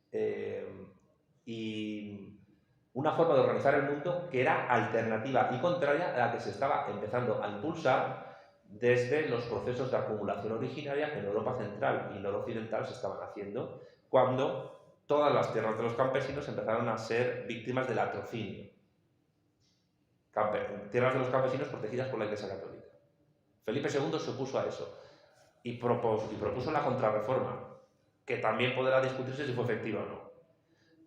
y una forma de organizar el mundo que era alternativa y contraria a la que se estaba empezando a impulsar desde los procesos de acumulación originaria que en Europa Central y Noroccidental se estaban haciendo cuando todas las tierras de los campesinos empezaron a ser víctimas del latrocinio. Tierras de los campesinos protegidas por la Iglesia Católica. Felipe II se opuso a eso y propuso la contrarreforma, que también podrá discutirse si fue efectiva o no.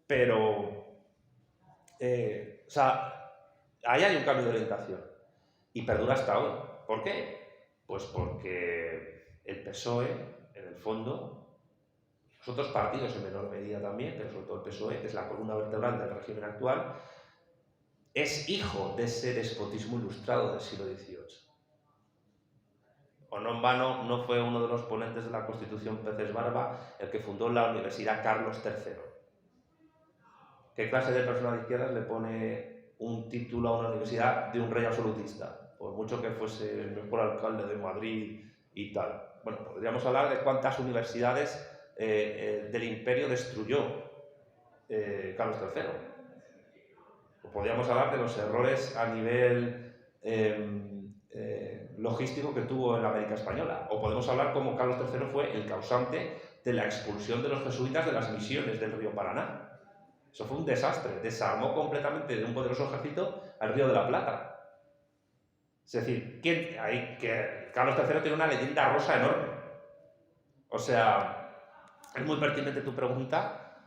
Pero, o sea, ahí hay un cambio de orientación y perdura hasta hoy. ¿Por qué? Pues porque el PSOE, en el fondo, los otros partidos en menor medida también, pero sobre todo el PSOE, que es la columna vertebral del régimen actual, es hijo de ese despotismo ilustrado del siglo XVIII. O no en vano, no fue uno de los ponentes de la Constitución Peces Barba el que fundó la Universidad Carlos III. ¿Qué clase de persona de izquierdas le pone un título a una universidad de un rey absolutista? Por mucho que fuese el mejor alcalde de Madrid y tal. Bueno, podríamos hablar de cuántas universidades del imperio destruyó Carlos III. O podríamos hablar de los errores a nivel logístico que tuvo en la América Española. O podemos hablar cómo Carlos III fue el causante de la expulsión de los jesuitas de las misiones del río Paraná. Eso fue un desastre. Desarmó completamente de un poderoso ejército al río de la Plata. Es decir, que Carlos III tiene una leyenda rosa enorme. O sea, Es muy pertinente tu pregunta,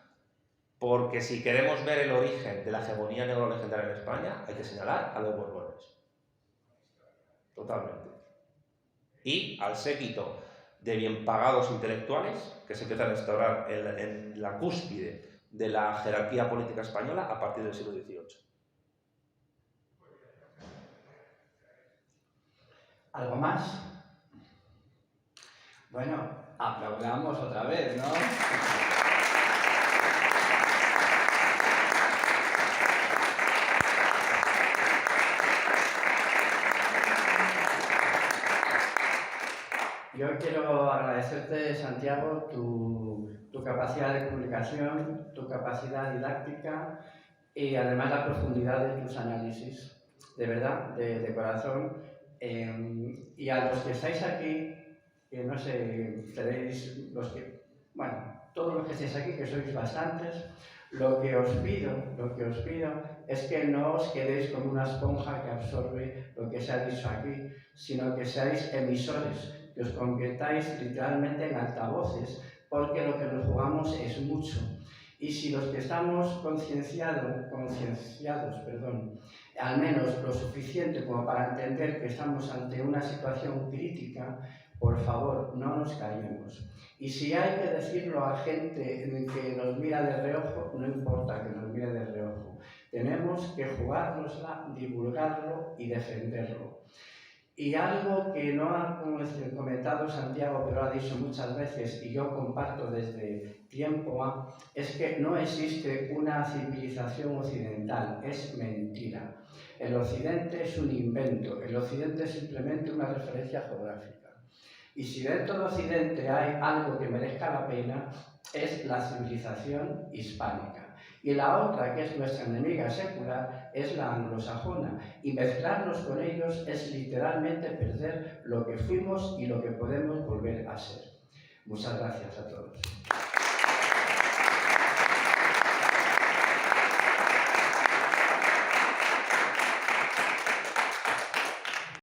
porque si queremos ver el origen de la hegemonía negro-legendaria en España, hay que señalar a los Borbones. Totalmente. Y al séquito de bien pagados intelectuales que se empiezan a instaurar en la cúspide de la jerarquía política española a partir del siglo XVIII. ¿Algo más? Bueno, aplaudamos otra vez, ¿no? Yo quiero agradecerte, Santiago, tu capacidad de comunicación, tu capacidad didáctica y además la profundidad de tus análisis, de verdad, de corazón. Y a los que estáis aquí, que no sé, seréis los que, bueno, todos los que estáis aquí, que sois bastantes, lo que os pido es que no os quedéis como una esponja que absorbe lo que se ha dicho aquí, sino que seáis emisores, que os convirtáis literalmente en altavoces, porque lo que nos jugamos es mucho. Y si los que estamos concienciados, al menos lo suficiente como para entender que estamos ante una situación crítica, por favor, no nos callemos. Y si hay que decirlo a gente que nos mira de reojo, no importa que nos mire de reojo. Tenemos que jugárnosla, divulgarlo y defenderlo. Y algo que no ha comentado Santiago, pero ha dicho muchas veces, y yo comparto desde tiempo es que no existe una civilización occidental, es mentira. El occidente es un invento, el occidente es simplemente una referencia geográfica. Y si dentro del occidente hay algo que merezca la pena, es la civilización hispánica. Y la otra, que es nuestra enemiga secular, es la anglosajona. Y mezclarnos con ellos es literalmente perder lo que fuimos y lo que podemos volver a ser. Muchas gracias a todos.